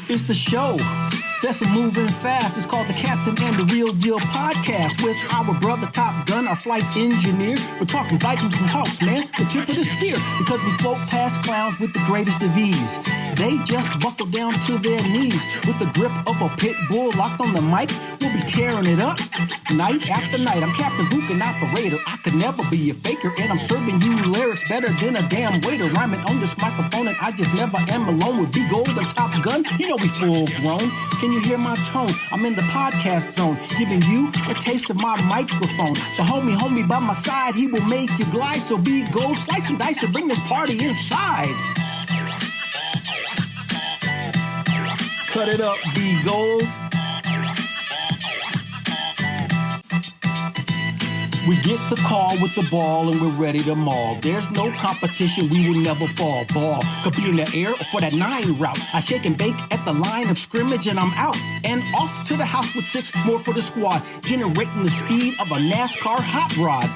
It's the show that's moving fast. It's called the Captain and the Real Deal podcast with our brother Top Gun, our flight engineer. We're talking Vikings and Hawks, man, the tip of the spear, because we float past clowns with the greatest of ease. They just buckle down to their knees with the grip of a pit bull locked on the mic. We'll be tearing it up night after night. I'm Captain Luke, an operator. I could never be a faker, and I'm serving you lyrics better than a damn waiter. Rhyming on this microphone, and I just never am alone with Big Gold and Top Gun. You know we full grown. Can you hear my tone? I'm in the podcast zone, giving you a taste of my microphone. The homie by my side, he will make you glide. So Big Gold, slice and dice and bring this party inside. Cut it up, B Gold. We get the call with the ball and we're ready to maul. There's no competition, we will never fall. Ball could be in the air or for that 9 route. I shake and bake at the line of scrimmage and I'm out. And off to the house with 6 more for the squad, generating the speed of a NASCAR hot rod.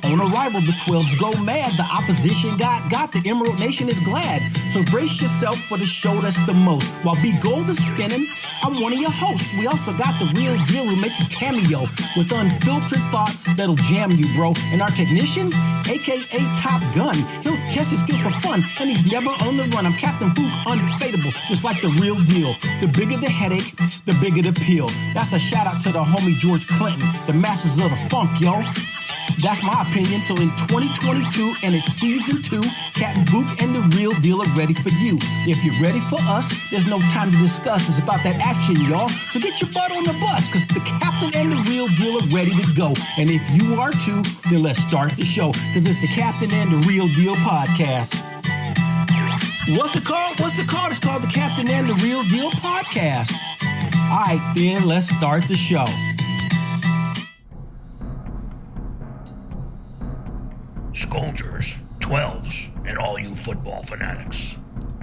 On arrival, the 12s go mad. The opposition got the Emerald Nation is glad. So brace yourself for the show that's the most. While B Gold is spinning, I'm one of your hosts. We also got the Real Deal who makes his cameo with unfiltered thoughts that'll jam you, bro. And our technician, aka Top Gun, he'll test his skills for fun, and he's never on the run. I'm Captain Fook, unfadable, just like the Real Deal. The bigger the headache, the bigger the pill. That's a shout out to the homie George Clinton, the masters of the funk, yo. That's my opinion. So in 2022, and it's season 2, Captain Fook and the Real Deal are ready for you. If you're ready for us, there's no time to discuss. It's about that action, y'all. So get your butt on the bus, because the Captain and the Real Deal are ready to go. And if you are too, then let's start the show, because it's the Captain and the Real Deal podcast. What's it called? It's called the Captain and the Real Deal podcast. All right, then let's start the show. Soldiers, 12s, and all you football fanatics.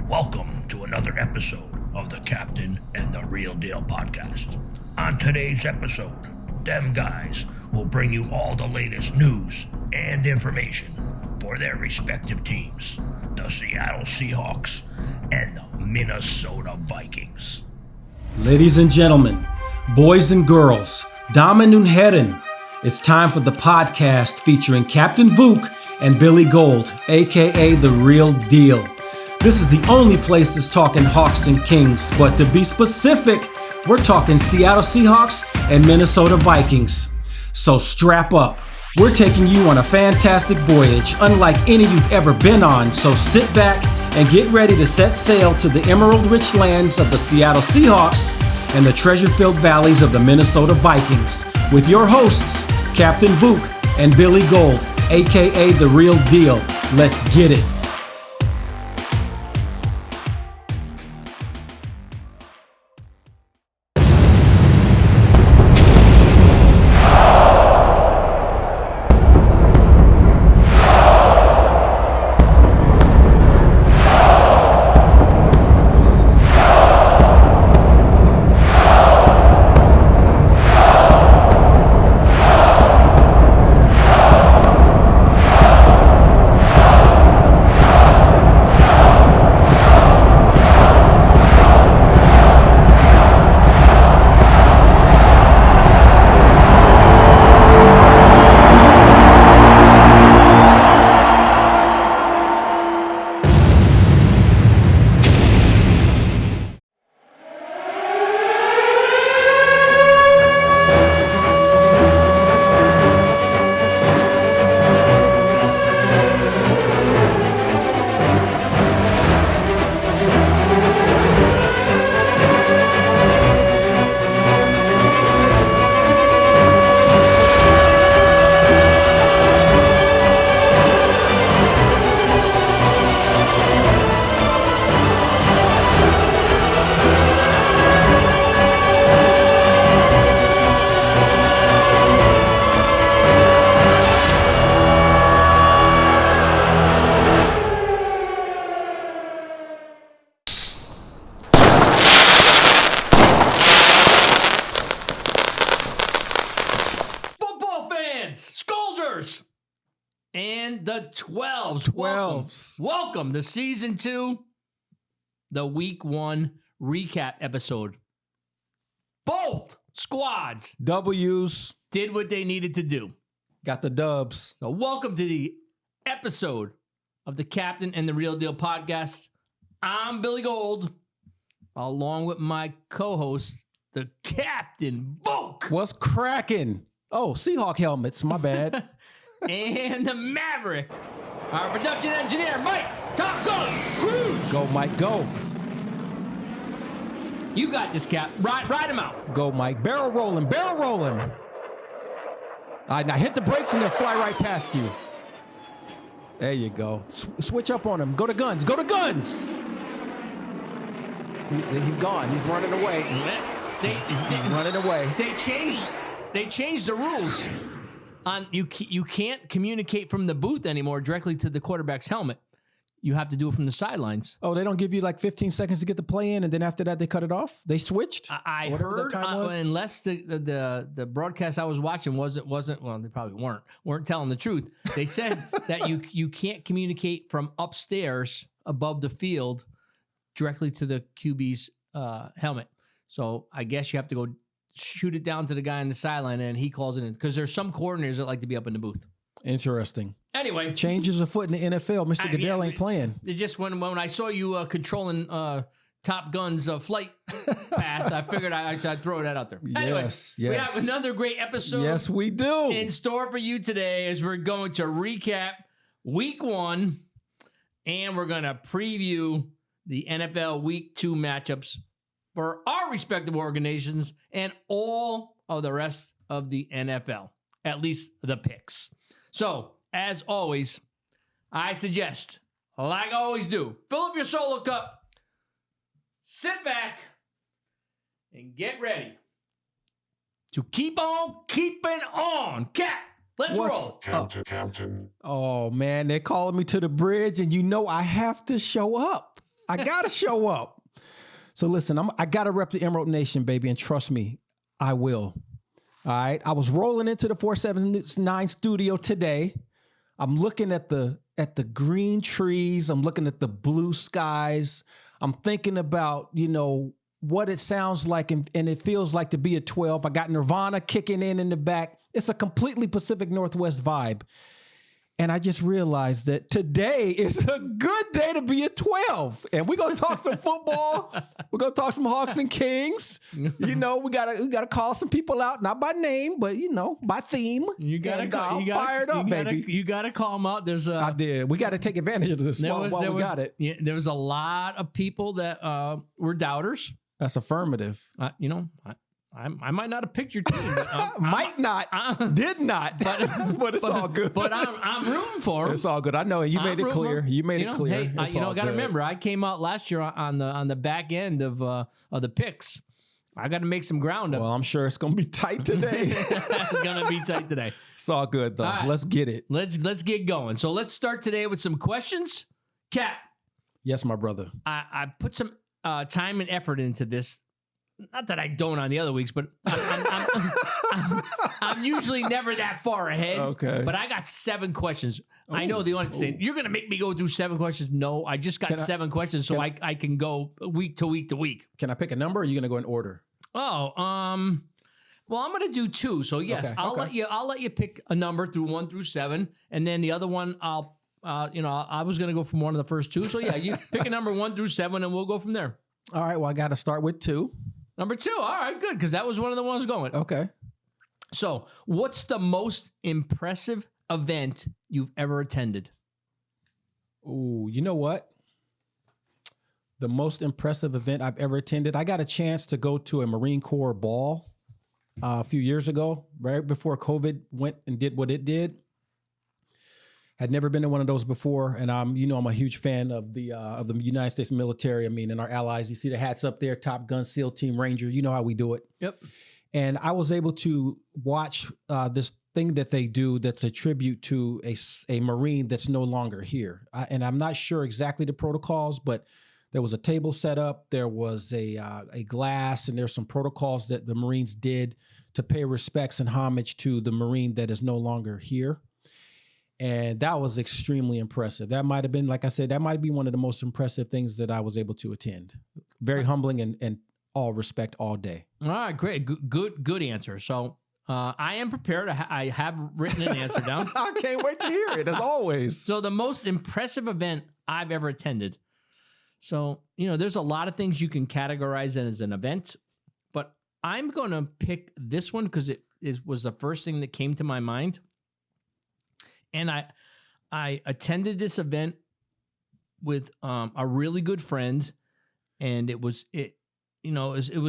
Welcome to another episode of the Captain and the Real Deal podcast. On today's episode, them guys will bring you all the latest news and information for their respective teams, the Seattle Seahawks and the Minnesota Vikings. Ladies and gentlemen, boys and girls, Damen und Herren, it's time for the podcast featuring Captain Fook and Billy Gold, aka The Real Deal. This is the only place that's talking Hawks and Kings, but to be specific, we're talking Seattle Seahawks and Minnesota Vikings. So strap up. We're taking you on a fantastic voyage, unlike any you've ever been on, so sit back and get ready to set sail to the emerald-rich lands of the Seattle Seahawks and the treasure-filled valleys of the Minnesota Vikings, with your hosts, Captain Fook and Billy Gold, aka The Real Deal. Let's get it. and the 12s. 12s. Welcome to season 2, the week 1 recap episode. Both squads W's. did what they needed to do. Got the dubs. So welcome to the episode of the Captain and the Real Deal podcast. I'm Billy Gold, along with my co-host, the Captain Volk. What's cracking? Oh, Seahawk helmets. My bad. And the Maverick, our production engineer, Mike Top Gun Cruz. Go, Mike. Go. You got this, Cap. Ride him out. Go, Mike. Barrel rolling. Barrel rolling. All right, now hit the brakes and they'll fly right past you. There you go. Switch up on him. Go to guns. Go to guns. He's gone. He's running away. He's running away. They changed the rules. On you can't communicate from the booth anymore directly to the quarterback's helmet. You have to do it from the sidelines. Oh, they don't give you like 15 seconds to get the play in, and then after that they cut it off? They switched? I heard, unless the broadcast I was watching wasn't well, they probably weren't telling the truth. They said that you can't communicate from upstairs above the field directly to the QB's helmet. So I guess you have to go shoot it down to the guy on the sideline, and he calls it in. Because there's some coordinators that like to be up in the booth. Interesting. Anyway. Changes afoot in the NFL. Mr. Goodell ain't playing. It just when I saw you controlling Top Gun's flight path, I figured I'd throw that out there. Anyway, yes. we have another great episode. Yes, we do. In store for you today as we're going to recap week 1, and we're going to preview the NFL week 2 matchups for our respective organizations and all of the rest of the NFL, at least the picks. So, as always, I suggest, like I always do, fill up your solo cup, sit back, and get ready to keep on keeping on. Cap, let's roll. Captain. Oh, man, they're calling me to the bridge, and you know I have to show up. I got to show up. So listen, I got to rep the Emerald Nation, baby, and trust me, I will. All right. I was rolling into the 479 studio today. I'm looking at the green trees. I'm looking at the blue skies. I'm thinking about, what it sounds like and it feels like to be a 12. I got Nirvana kicking in the back. It's a completely Pacific Northwest vibe. And I just realized that today is a good day to be a 12. And we're going to talk some football. We're going to talk some Hawks and Kings. We gotta call some people out, not by name, but, by theme. You got to fire it up, baby. You got to call them out. I did. We got to take advantage of this while we got it. Yeah, there was a lot of people that were doubters. That's affirmative. I might not have picked your team, but did not, but it's all good. But I'm rooting for him. It's all good. I know you made it clear. You made it clear. Hey, got to remember, I came out last year on the back end of the picks. I got to make some ground up. Well, I'm sure it's gonna be tight today. It's gonna be tight today. It's all good though. All right. Let's get it. Let's get going. So let's start today with some questions. Cap. Yes, my brother. I put some time and effort into this. Not that I don't on the other weeks, but I'm usually never that far ahead. Okay. But I got 7 questions. Ooh, I know the audience saying, you're going to make me go through 7 questions. No, I just got 7 questions, so I can go week to week to week. Can I pick a number, or are you going to go in order? Oh, well, I'm going to do 2. So yes, okay. I'll let you pick a number through 1 through 7, and then the other one I was going to go from one of the first 2. So yeah, you pick a number 1 through 7, and we'll go from there. All right. Well, I got to start with 2. Number 2. All right, good, because that was one of the ones going. Okay. So, what's the most impressive event you've ever attended? Oh, you know what? The most impressive event I've ever attended, I got a chance to go to a Marine Corps ball a few years ago, right before COVID went and did what it did. Had never been to one of those before, and I'm a huge fan of the United States military. I mean, and our allies. You see the hats up there: Top Gun, SEAL Team, Ranger. You know how we do it. Yep. And I was able to watch this thing that they do that's a tribute to a Marine that's no longer here. And I'm not sure exactly the protocols, but there was a table set up. There was a glass, and there's some protocols that the Marines did to pay respects and homage to the Marine that is no longer here. And that was extremely impressive. That might have been, like I said, that might be one of the most impressive things that I was able to attend. Very humbling and all respect all day. All right, great. Good answer. So I am prepared. I have written an answer down. I can't wait to hear it, as always. So the most impressive event I've ever attended. So, there's a lot of things you can categorize as an event, but I'm going to pick this one because it was the first thing that came to my mind. And I attended this event with a really good friend, and it was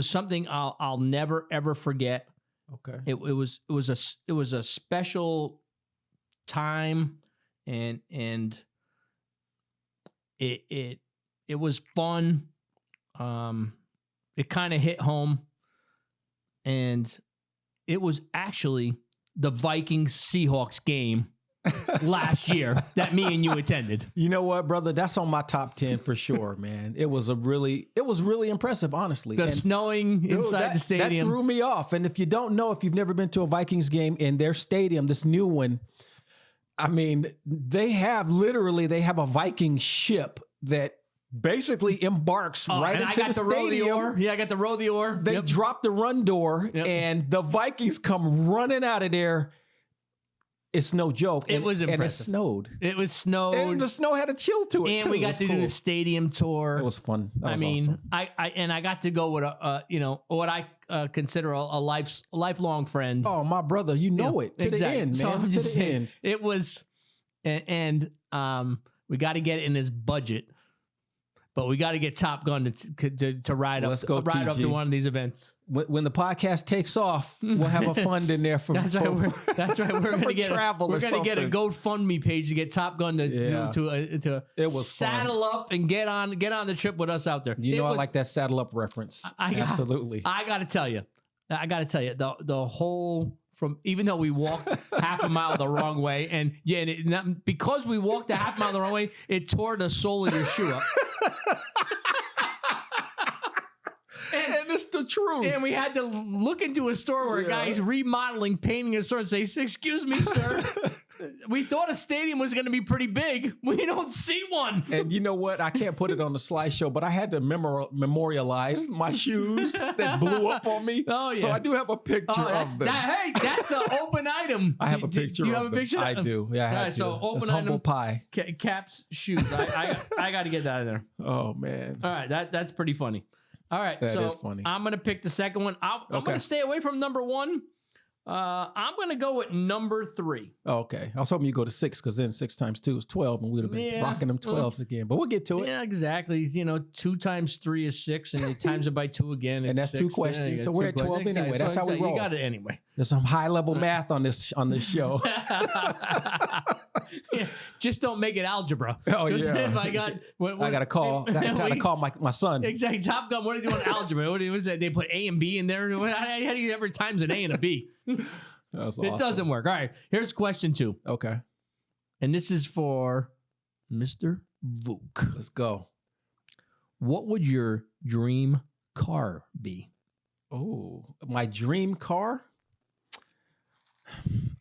something I'll never ever forget. Okay. It was a special time, and it was fun. It kind of hit home, and it was actually the Vikings Seahawks game last year that me and you attended. You know what, brother? That's on my top 10 for sure, man. It was really impressive, honestly. The snowing inside the stadium. That threw me off. And if you don't know, if you've never been to a Vikings game in their stadium, this new one, I mean, they have a Viking ship that basically embarks right into the stadium. I got to row the oar. They drop the run door, and the Vikings come running out of there. It's no joke. It was impressive. And it snowed. It was snowed. And the snow had a chill to it, and too. we got to do the stadium tour. It was fun. That was mean, awesome. I got to go with what I consider a lifelong friend. Oh, my brother, it to the end, man. So I'm to just the saying, end. it was, and we got to get it in his budget, but we got to get Top Gun to ride up to one of these events. When the podcast takes off, we'll have a fund in there for That's right. We're gonna get travel. We're gonna get a GoFundMe page to get Top Gun to it was saddle fun. up and get on the trip with us out there. I like that saddle up reference. Absolutely. I got to tell you, the whole from even though we walked half a mile the wrong way, and because we walked a half mile the wrong way, it tore the sole of your shoe up. And it's the truth. And we had to look into a store where a guy's remodeling, painting a store, and say, "Excuse me, sir. We thought a stadium was going to be pretty big. We don't see one." And you know what? I can't put it on the slideshow, but I had to memorialize my shoes that blew up on me. Oh, yeah. So I do have a picture of them. That's an open item. I have a picture. Do you have a picture? I do. Yeah, I have to. So open item. Humble pie. Caps shoes. I got to get that in there. Oh man. All right, that's pretty funny. All right, that is funny. I'm going to pick the second one. I'm going to stay away from number one. I'm going to go with number 3. Oh, okay. I was hoping you go to 6 because then 6 times 2 is 12 and we would have been rocking them 12s again. But we'll get to it. Yeah, exactly. 2 times 3 is 6 and you times it by 2 again. And that's 6. 2 questions. Yeah, so we're at 12 anyway. That's how we roll. You got it anyway. There's some high level math on this show. Yeah, just don't make it algebra. Oh yeah. If I got to call my son. Exactly. Top Gun. What are they doing algebra? What is that? They put A and B in there. How do you ever times an A and a B? Awesome. It doesn't work. All right. Here's question 2. Okay. And this is for Mr. Vuk. Let's go. What would your dream car be? Oh, my dream car?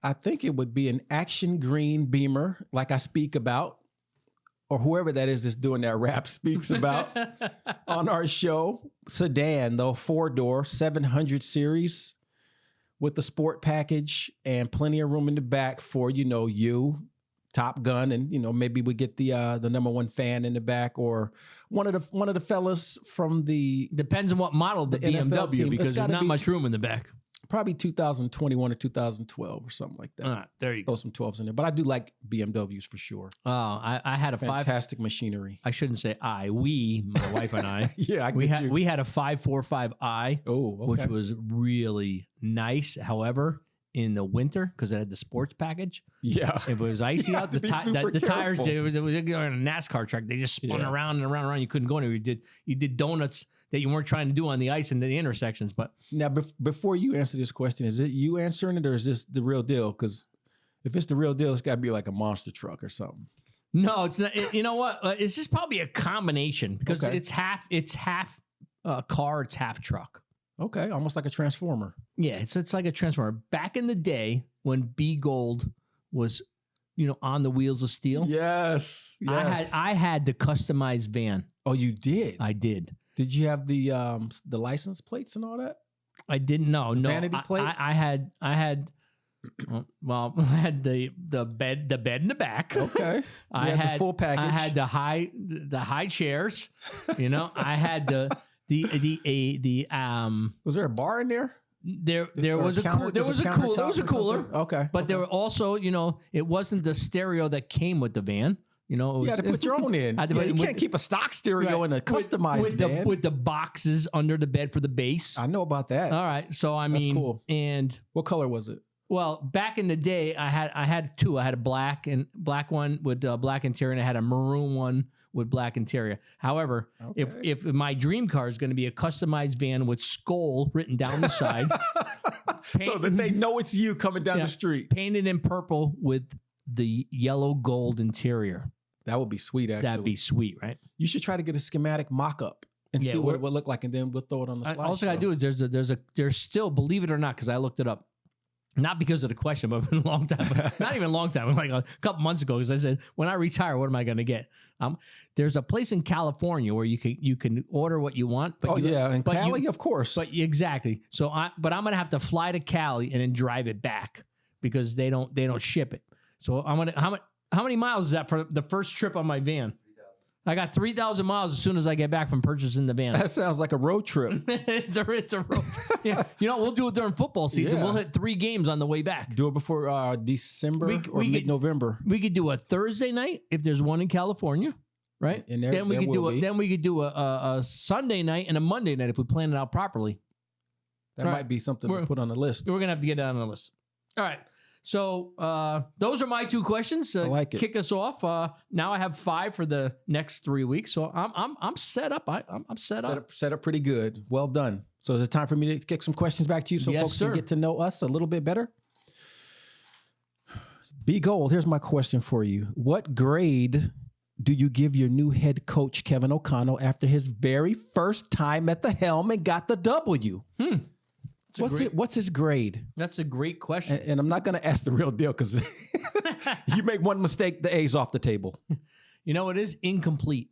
I think it would be an action green Beamer, like I speak about, or whoever that is that's doing that rap speaks about on our show. Sedan, though, 4-door, 700 series with the sport package and plenty of room in the back for, you, Top Gun, and maybe we get the number 1 fan in the back, or one of the fellas from the depends on what model the BMW team. Because there's not much room in the back. Probably 2021 or 2012 or something like that. There you go. Throw some 12s in there, but I do like BMWs for sure. Oh, I had a fantastic machinery. I shouldn't say we, my wife and I. Yeah, we had a 545i. Oh, okay. Which was really nice. However, in the winter, because it had the sports package. Yeah. If it was icy out, the tires, it was on a NASCAR track. They just spun around and around and around. You couldn't go anywhere. You did donuts that you weren't trying to do on the ice and the intersections. But now, before you answer this question, is it you answering it or is this the real deal? Because if it's the real deal, it's got to be like a monster truck or something. No, it's not. You know what? It's just probably a combination because it's half car, it's half truck. Okay, almost like a transformer. Yeah, it's like a transformer. Back in the day when B Gold was on the wheels of steel. Yes. Yes. I had the customized van. Oh, you did? I did. Did you have the license plates and all that? I didn't know. No, vanity plate? I had I had the bed in the back. Okay. I had had the full package. I had the high chairs. I had the Was there a bar in there? There Or was a counter- there was a countertop there was a or cooler. something? Okay. But there were also, it wasn't the stereo that came with the van. It was, You had to put your own in. I had to Yeah, put- you with can't keep a stock stereo in a customized van. with the boxes under the bed for the bass. I know about that. All right, so I That's mean, cool. and What color was it? well, back in the day, I had two. I had a black one with black interior, and I had a maroon one with black interior. However, if my dream car is going to be a customized van with Skoll written down the side, So that they know it's you coming down Yeah. the street. painted in purple with the yellow gold interior. That would be sweet, actually. That'd be sweet, right? You should try to get a schematic mock-up and Yeah, see what we're- it would look like, and then we'll throw it on the slide. All I got to do is there's still, believe it or not, because I looked it up. Not because of the question, but a long time. Not even a long time. Like a couple months ago, because I said, when I retire, what am I going to get? There's a place in California where you can order what you want. But and Cali, of course. But exactly. So I'm going to have to fly to Cali and then drive it back because they don't ship it. So how many miles is that for the first trip on my van? I got 3,000 miles as soon as I get back from purchasing the van. That sounds like a road trip. it's a road. Yeah. We'll do it during football season. Yeah. We'll hit 3 games on the way back. Do it before December or we could- mid-November. We could do a Thursday night if there's one in California, right? And there we could will be. Then we could do a Sunday night and a Monday night if we plan it out properly. That Right. might be something We're- to put on the list. We're gonna have to get it on the list. All right. So those are my 2 questions. I like it. Kick us off. Now I have 5 for the next 3 weeks, so I'm set up. I'm set up. Set up pretty good. Well done. So is it time for me to kick some questions back to you so Yes, folks sir. can get to know us a little bit better? Be Gold, here's my question for you. What grade do you give your new head coach, Kevin O'Connell, after his very first time at the helm and got the W? What's his grade? That's a great question. And I'm not going to ask the real deal because you make one mistake, the A's off the table. It is incomplete.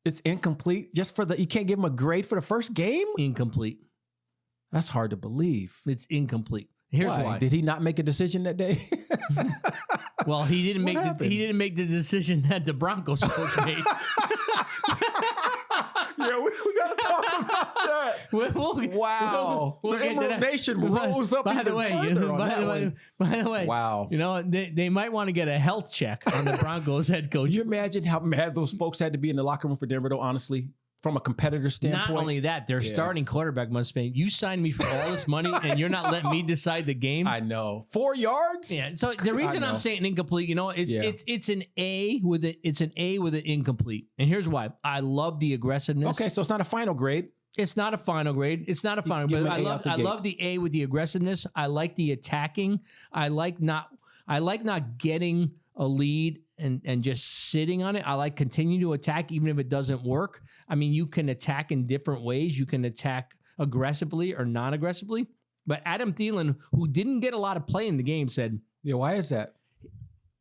It's incomplete just you can't give him a grade for the first game? Incomplete. That's hard to believe. It's incomplete. Here's why. Did he not make a decision that day? Well, he didn't What happened? he didn't make the decision that the Broncos coach made. Yeah, we got to talk about that. Wow. We'll The get to Emerald that. Nation rose up By even the way, further on that one. by the way, Wow. they might want to get a health check on the Broncos head coach. Can you imagine how mad those folks had to be in the locker room for Denver, though, honestly, from a competitor standpoint? Not only that, their starting quarterback must be. You signed me for all this money, and you're not letting me decide the game. I know. 4 yards? Yeah. So the reason I'm saying incomplete, it's an A with an incomplete, and here's why. I love the aggressiveness. Okay, so it's not a final grade. It's not a final grade. It's not a final give grade. him an A out the I gate. love the A with the aggressiveness. I like the attacking. I like not getting a lead and just sitting on it. I like continuing to attack even if it doesn't work. I mean, you can attack in different ways. You can attack aggressively or non-aggressively. But Adam Thielen, who didn't get a lot of play in the game, said, Yeah, why is that?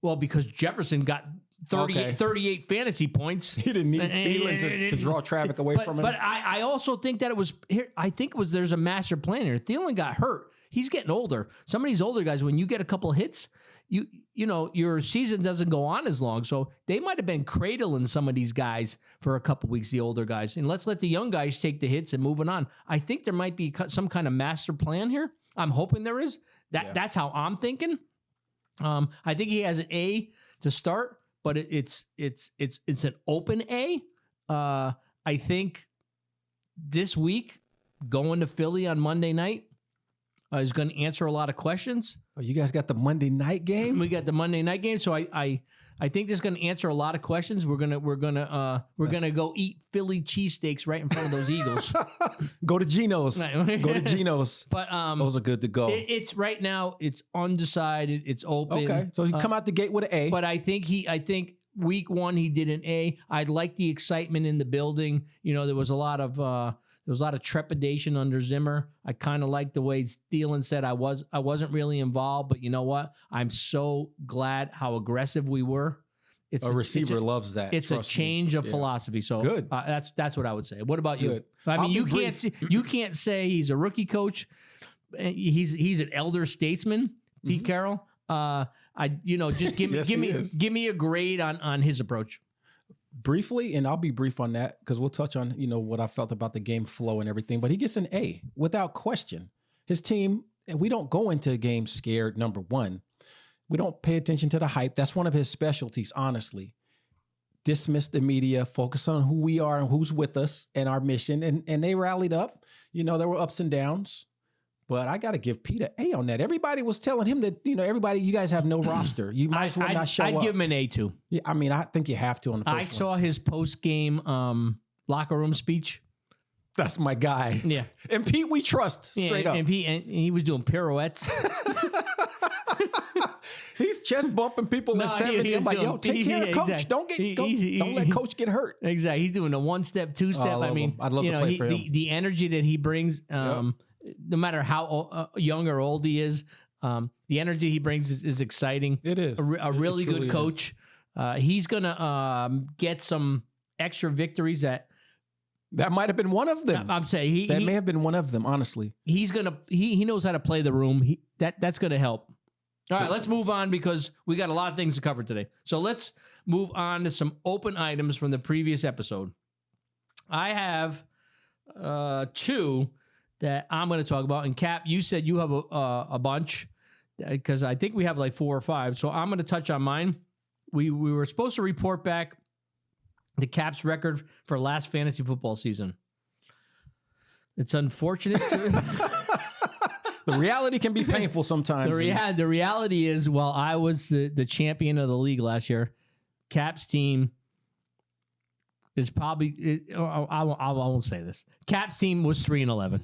well, because Jefferson got 38 fantasy points. He didn't need Thielen to draw traffic away from him. But I also think that it was here. I think there's a master plan here. Thielen got hurt. He's getting older. Some of these older guys, when you get a couple hits, your season doesn't go on as long. So they might have been cradling some of these guys for a couple weeks, the older guys, and let's let the young guys take the hits and moving on. I think there might be some kind of master plan here. I'm hoping there is. That's how I'm thinking. I think he has an A to start, but it's an open A. I think this week going to Philly on Monday night is going to answer a lot of questions. Oh, you guys got the Monday night game? We got the Monday night game, so I think this is going to answer a lot of questions. We're gonna go eat Philly cheesesteaks right in front of those Eagles. Go to Geno's. Right. Go to Geno's. But Those are good to go. it's right now. It's undecided. It's open. Okay, so he come out the gate with an A. But I think week 1 he did an A. I'd like the excitement in the building. There was a lot of There was a lot of trepidation under Zimmer. I kind of like the way Thielen said I wasn't really involved, but you know what? I'm so glad how aggressive we were. It's a receiver loves that. It's a change of philosophy. So good. That's what I would say. What about you? Good. I mean, I'll you can't say he's a rookie coach. He's an elder statesman, Pete Carroll. Just give me Yes, give me a grade on his approach. Briefly, and I'll be brief on that because we'll touch on, what I felt about the game flow and everything, but he gets an A without question. His team, and we don't go into a game scared, number one. We don't pay attention to the hype. That's one of his specialties, honestly. Dismiss the media, focus on who we are and who's with us and our mission. And they rallied up. There were ups and downs. But I got to give Pete an A on that. Everybody was telling him that, you guys have no roster. You might as well not show up. I'd give him an A too. Yeah, I mean, I think you have to on the first one. I saw his post-game locker room speech. That's my guy. Yeah. And Pete, we trust straight up. And he was doing pirouettes. He's chest bumping people at 70. I'm like, yo, take care of coach. Exactly. Don't let coach get hurt. Exactly. He's doing a one-step, two-step. I'd love to play for him. The energy that he brings, no matter how young or old he is, the energy he brings is exciting. It is. A really good coach. He's going to get some extra victories that might have been one of them. I'm saying that may have been one of them, honestly. He knows how to play the room. That's going to help. All right, let's move on because we got a lot of things to cover today. So let's move on to some open items from the previous episode. I have two that I'm going to talk about. And Cap, you said you have a bunch because I think we have like 4 or 5. So I'm going to touch on mine. We were supposed to report back the Caps record for last fantasy football season. It's unfortunate. The reality can be painful sometimes. The reality is, while I was the champion of the league last year, Cap's team is probably. I won't say this. Cap's team was 3-11.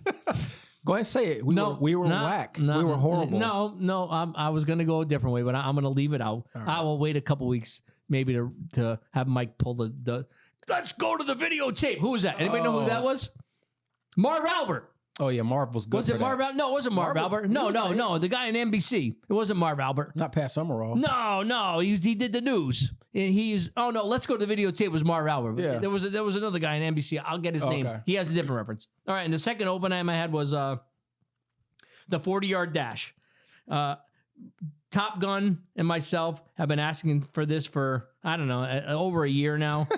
Go ahead and say it. We were whack. We were horrible. No. I was going to go a different way, but I'm going to leave it out. Right. I will wait a couple weeks maybe to have Mike pull the. Let's go to the videotape. Who was that? Anybody know who that was? Marv Albert. Oh, yeah, Marv was good. Was it Marv Albert? No, it wasn't Marv Albert. No. The guy in NBC. It wasn't Marv Albert. Not Pat Summerall. No. He did the news. And let's go to the videotape. It was Marv Albert. Yeah. There was another guy in NBC. I'll get his name. Okay. He has a different reference. All right, and the second open item I had was the 40-yard dash. Top Gun and myself have been asking for this for, I don't know, over a year now.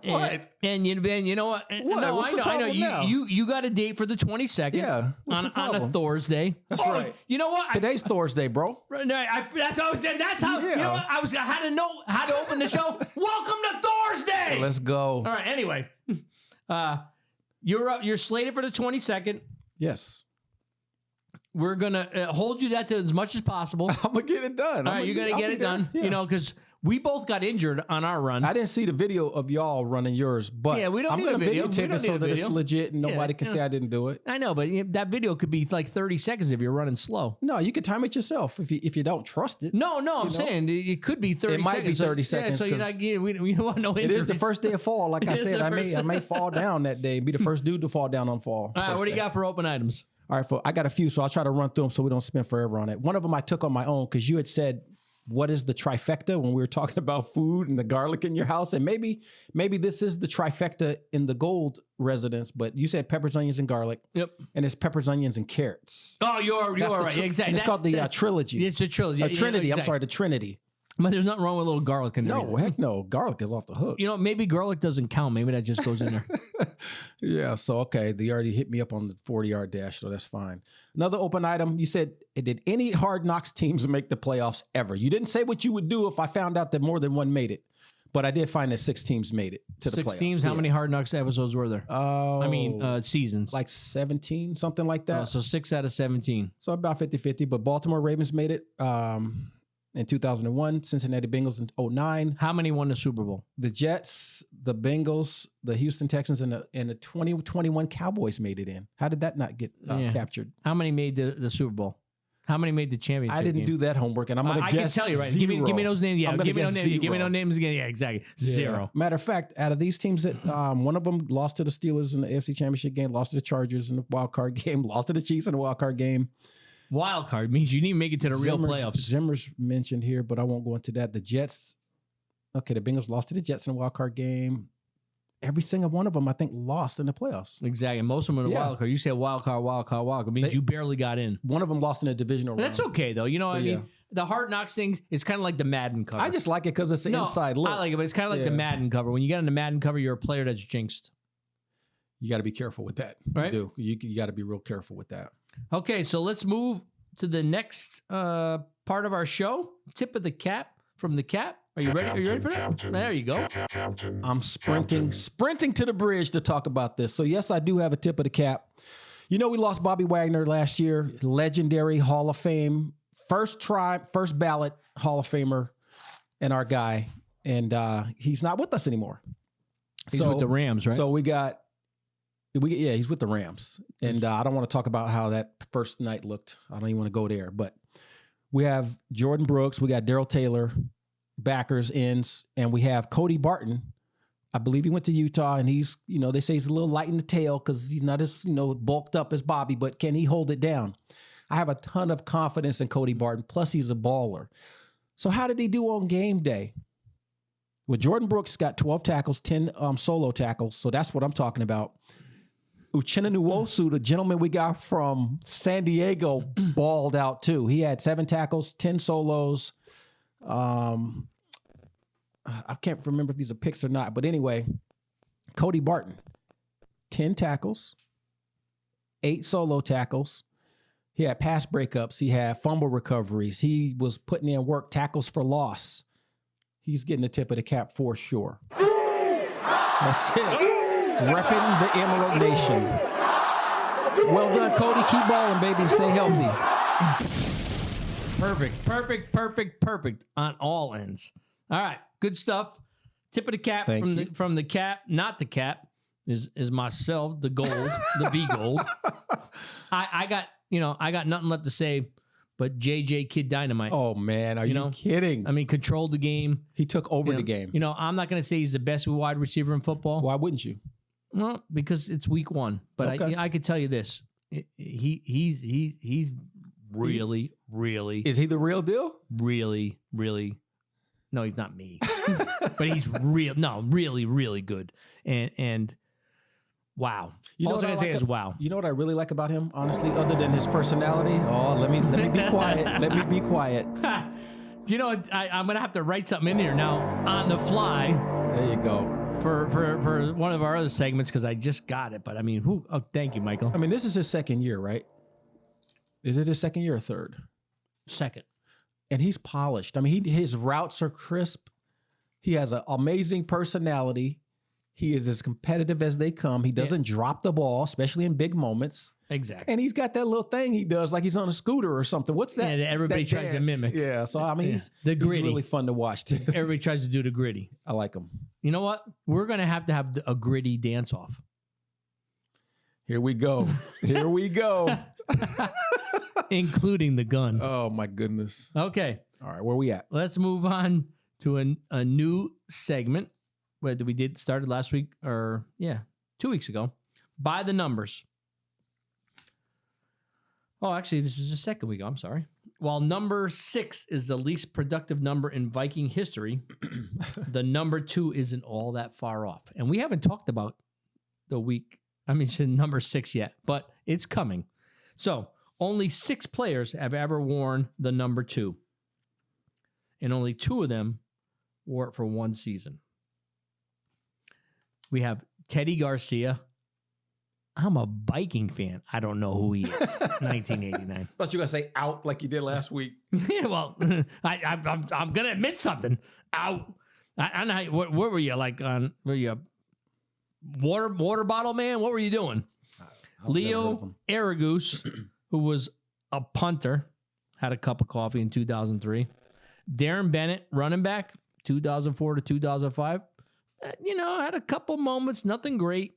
What? And you know what? What? No, What's the problem now? You got a date for the 22nd. Yeah. On a Thursday. That's right. You know what? Today's Thursday, bro. That's what I was saying. That's how. Yeah. You know what? I had to know how to open the show. Welcome to Thursday. Let's go. All right. Anyway, you're slated for the 22nd. Yes. We're gonna hold you that to as much as possible. I'm gonna get it done. All right, you're gonna get it done. Yeah. Because we both got injured on our run. I didn't see the video of y'all running yours, but yeah, we don't I'm need gonna a video. videotape it so that it's legit and nobody can say I didn't do it. I know, but that video could be like 30 seconds if you're running slow. No, you can time it yourself if you don't trust it. No, I'm saying it could be 30 seconds. It might be 30 seconds. So you're not, we don't want no injuries. It is the first day of fall. Like I said, I may fall down that day. Be the first dude to fall down on fall. All right, what do you got for open items? All right, I got a few, so I'll try to run through them so we don't spend forever on it. One of them I took on my own because you had said, what is the trifecta when we were talking about food and the garlic in your house? And maybe this is the trifecta in the gold residence, but you said peppers, onions, and garlic. Yep. And it's peppers, onions, and carrots. Oh, you're right. Exactly. And it's called the trilogy. It's a trilogy. Trinity. Exactly. I'm sorry, the Trinity. But there's nothing wrong with a little garlic in there. No, heck no. Garlic is off the hook. Maybe garlic doesn't count. Maybe that just goes in there. Yeah, so, okay. They already hit me up on the 40-yard dash, so that's fine. Another open item, you said, did any Hard Knocks teams make the playoffs ever? You didn't say what you would do if I found out that more than one made it. But I did find that 6 teams made it to the playoffs. 6 teams? How many Hard Knocks episodes were there? Seasons. Like 17, something like that. So 6 out of 17. So about 50-50. But Baltimore Ravens made it in 2001. Cincinnati Bengals in 2009. How many won the Super Bowl? The Jets, the Bengals, the Houston Texans, and the 2021 Cowboys made it in. How did that not get captured? How many made the Super Bowl? How many made the championship? I didn't game? do that homework, and I'm going to guess I can tell you right. zero. Give me those names. Yeah, I'm gonna give me those guess names. Give me zero. those names again. Yeah, exactly. Yeah. Zero. Matter of fact, out of these teams that one of them lost to the Steelers in the AFC Championship game, lost to the Chargers in the wild card game, lost to the Chiefs in the wild card game. Wild card means you didn't make it to the real playoffs. Zimmer's mentioned here, but I won't go into that. The Jets, okay, the Bengals lost to the Jets in the wild card game. Every single one of them, I think, lost in the playoffs. Exactly. Most of them in the wild card. You said wild card. It means you barely got in. One of them lost in a divisional round. That's okay, though. You know what I mean? The Hard Knocks thing is kind of like the Madden cover. I just like it because it's an inside look. I like it, but it's kind of like the Madden cover. When you get on the Madden cover, you're a player that's jinxed. You got to be careful with that. Right? You got to be real careful with that. Okay, so let's move to the next part of our show. Tip of the cap from the cap. Are you ready? Are you ready for that? There you go. I'm sprinting to the bridge to talk about this. So yes, I do have a tip of the cap. You know, we lost Bobby Wagner last year, legendary Hall of Fame, first ballot Hall of Famer, and our guy. And he's not with us anymore. He's with the Rams, right? So he's with the Rams. And I don't want to talk about how that first night looked. I don't even want to go there. But we have Jordan Brooks, we got Daryl Taylor, backers, ends, and we have Cody Barton. I believe he went to Utah, and he's, they say he's a little light in the tail because he's not as, bulked up as Bobby, but can he hold it down? I have a ton of confidence in Cody Barton, plus he's a baller. So how did he do on game day? Well, Jordan Brooks got 12 tackles, 10 solo tackles, so that's what I'm talking about. Uchenna Nwosu, the gentleman we got from San Diego, balled out too. He had 7 tackles, 10 solos. I can't remember if these are picks or not, but anyway, Cody Barton, 10 tackles, 8 solo tackles. He had pass breakups. He had fumble recoveries. He was putting in work, tackles for loss. He's getting the tip of the cap for sure. That's it. Repping the Emerald Nation. Well done, Cody. Keep balling, baby. Stay healthy. Perfect on all ends. All right, good stuff. Tip of the cap from the cap, not the cap, is myself, the gold, the B gold. I got nothing left to say, but JJ Kid Dynamite. Oh man, are you kidding? I mean, controlled the game. He took over the game. I'm not going to say he's the best wide receiver in football. Why wouldn't you? Well, because it's week 1. But okay. I could tell you this: he's really. Is he the real deal? Really. No, he's not me. But he's really good. And wow. All I'm gonna say is wow. You know what I really like about him, honestly, other than his personality? Oh, let me be quiet. Let me be quiet. Do you know what? I'm gonna have to write something in here now on the fly. There you go. For one of our other segments, because I just got it. But I mean, thank you, Michael. I mean, this is his second year, right? Is it his second year or third? Second. And he's polished. I mean, his routes are crisp. He has an amazing personality. He is as competitive as they come. He doesn't drop the ball, especially in big moments. Exactly. And he's got that little thing he does like he's on a scooter or something. What's that? Yeah, everybody tries to mimic. Yeah, so I mean, he's really fun to watch too. Everybody tries to do the gritty. I like him. You know what? We're going to have a gritty dance-off. Here we go. Here we go. Including the gun. Oh, my goodness. Okay. All right, where we at? Let's move on to a new segment that we started last week, 2 weeks ago. By the numbers. Oh, actually, this is the second week. I'm sorry. While number 6 is the least productive number in Viking history, the number 2 isn't all that far off. And we haven't talked about number 6 yet, but it's coming. So, only 6 players have ever worn the number 2. And only 2 of them wore it for 1 season. We have Teddy Garcia. I'm a Viking fan. I don't know who he is. 1989. Thought you were going to say out like you did last week. Yeah, well, I'm going to admit something. Out. What were you like on? Were you a water bottle man? What were you doing? Leo Aragoose, who was a punter, had a cup of coffee in 2003. Darren Bennett, running back, 2004 to 2005. Had a couple moments, nothing great.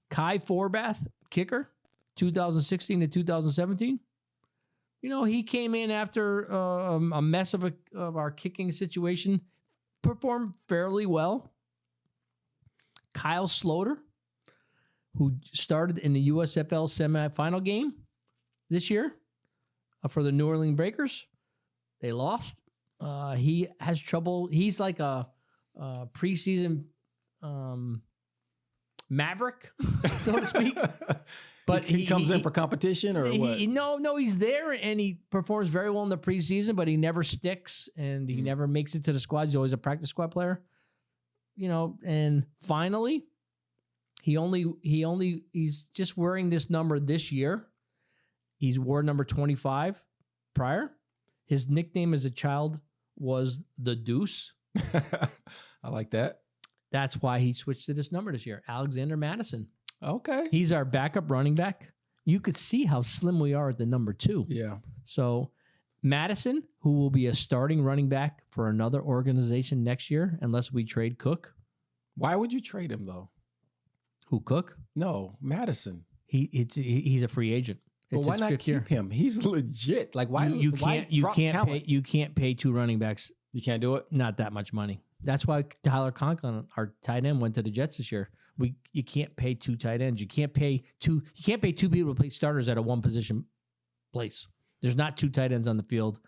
Kai Forbath, kicker, 2016 to 2017. he came in after a mess of our kicking situation, performed fairly well. Kyle Sloter, who started in the USFL semifinal game this year for the New Orleans Breakers. They lost. He has trouble. He's like a preseason maverick, so to speak. But he comes in for competition or what? No, he's there and he performs very well in the preseason, but he never sticks and he never makes it to the squad. He's always a practice squad player. And finally, he's just wearing this number this year. He's wore number 25 prior. His nickname as a child was the Deuce. I like that. That's why he switched to this number this year. Alexander Madison. Okay. He's our backup running back. You could see how slim we are at the number 2. Yeah. So Madison, who will be a starting running back for another organization next year, unless we trade Cook. Why would you trade him though? Who, Cook? No, Madison. He's a free agent. Well, why not keep him? He's legit. Like why you can't pay 2 running backs. You can't do it. Not that much money. That's why Tyler Conklin, our tight end, went to the Jets this year. You can't pay 2 tight ends. You can't pay 2 people to play starters at a one position place. There's not 2 tight ends on the field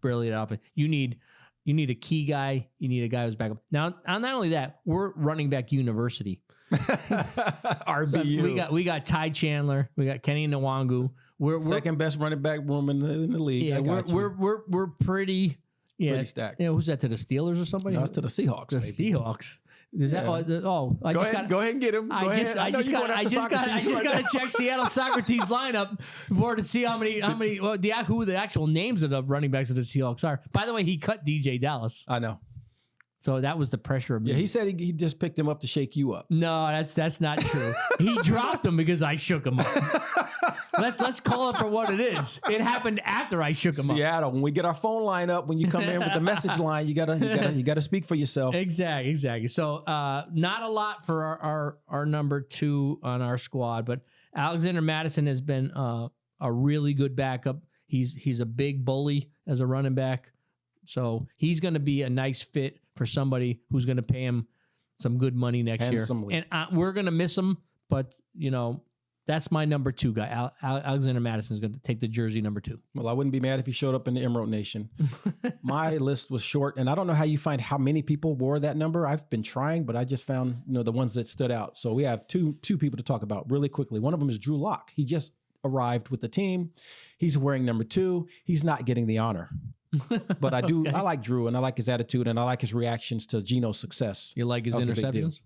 barely that often. You need a key guy. You need a guy who's back up. Now, not only that, we're running back university. RBU. So we got Ty Chandler. We got Kenny Nwangu. We're second best running back room in the league. Yeah, we're pretty. Yeah, pretty stacked. Who's that, to the Steelers or somebody? No, it's to the Seahawks. The baby. Seahawks. Is that? Go ahead and get him. I just got to check Seattle Socrates lineup to see how many who the actual names of the running backs of the Seahawks are. By the way, he cut DJ Dallas. I know. So that was the pressure of me. Yeah, he said he just picked him up to shake you up. No, that's not true. He dropped him because I shook him up. Let's call it for what it is. It happened after I shook him up. Seattle, when we get our phone line up, when you come in with the message line, you gotta speak for yourself. Exactly. So not a lot for our number 2 on our squad, but Alexander Madison has been a really good backup. He's a big bully as a running back. So he's going to be a nice fit for somebody who's going to pay him some good money next year. And we're going to miss him, but, that's my number 2 guy. Alexander Madison is going to take the jersey number 2. Well, I wouldn't be mad if he showed up in the Emerald Nation. My list was short, and I don't know how you find how many people wore that number. I've been trying, but I just found the ones that stood out. So we have two people to talk about really quickly. One of them is Drew Lock. He just arrived with the team. He's wearing number 2. He's not getting the honor. But I do. Okay. I like Drew, and I like his attitude, and I like his reactions to Geno's success. You like his interceptions?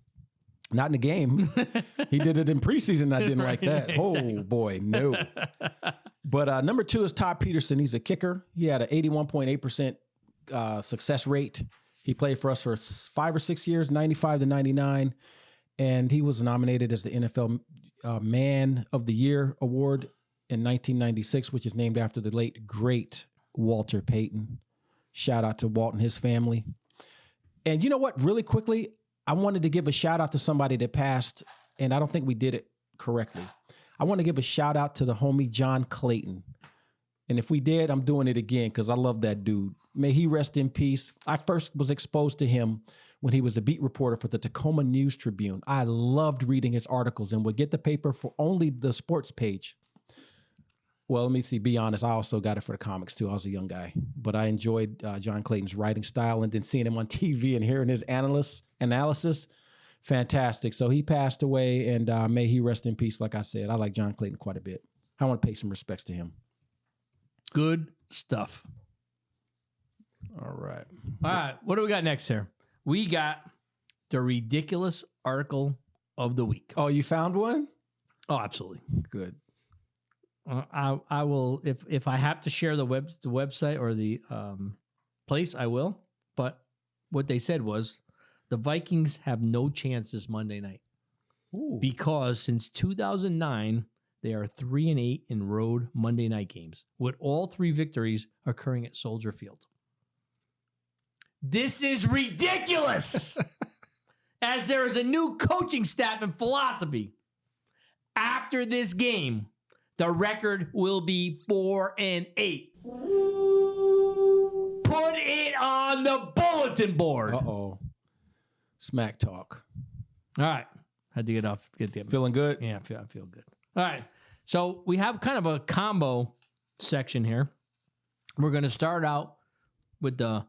Not in the game. He did it in preseason. I didn't like that. Exactly. Oh boy, no. But number 2 is Todd Peterson. He's a kicker. He had an 81.8% success rate. He played for us for 5 or 6 years, 95 to 99, and he was nominated as the NFL Man of the Year award in 1996, which is named after the late great Walter Payton. Shout out to Walt and his family. And you know what? Really quickly, I wanted to give a shout out to somebody that passed, and I don't think we did it correctly. I want to give a shout out to the homie John Clayton. And if we did, I'm doing it again because I love that dude. May he rest in peace. I first was exposed to him when he was a beat reporter for the Tacoma News Tribune. I loved reading his articles and would get the paper for only the sports page. Well, let me see. Be honest, I also got it for the comics too. I was a young guy, but I enjoyed John Clayton's writing style, and then seeing him on TV and hearing his analysis, fantastic. So he passed away, and may he rest in peace. Like I said, I like John Clayton quite a bit. I want to pay some respects to him. Good stuff. All right. What do we got next here? We got the ridiculous article of the week. Oh, you found one? Oh, absolutely. Good. I will, if I have to share the website or the place, I will. But what they said was the Vikings have no chance this Monday night. Ooh. Because since 2009, they are 3-8 in road Monday night games, with all 3 victories occurring at Soldier Field. This is ridiculous, as there is a new coaching staff and philosophy. After this game, The record will be 4-8. Put it on the bulletin board. Uh-oh. Smack talk. All right. Had to get off. Feeling good? Yeah, I feel good. All right. So we have kind of a combo section here. We're going to start out with the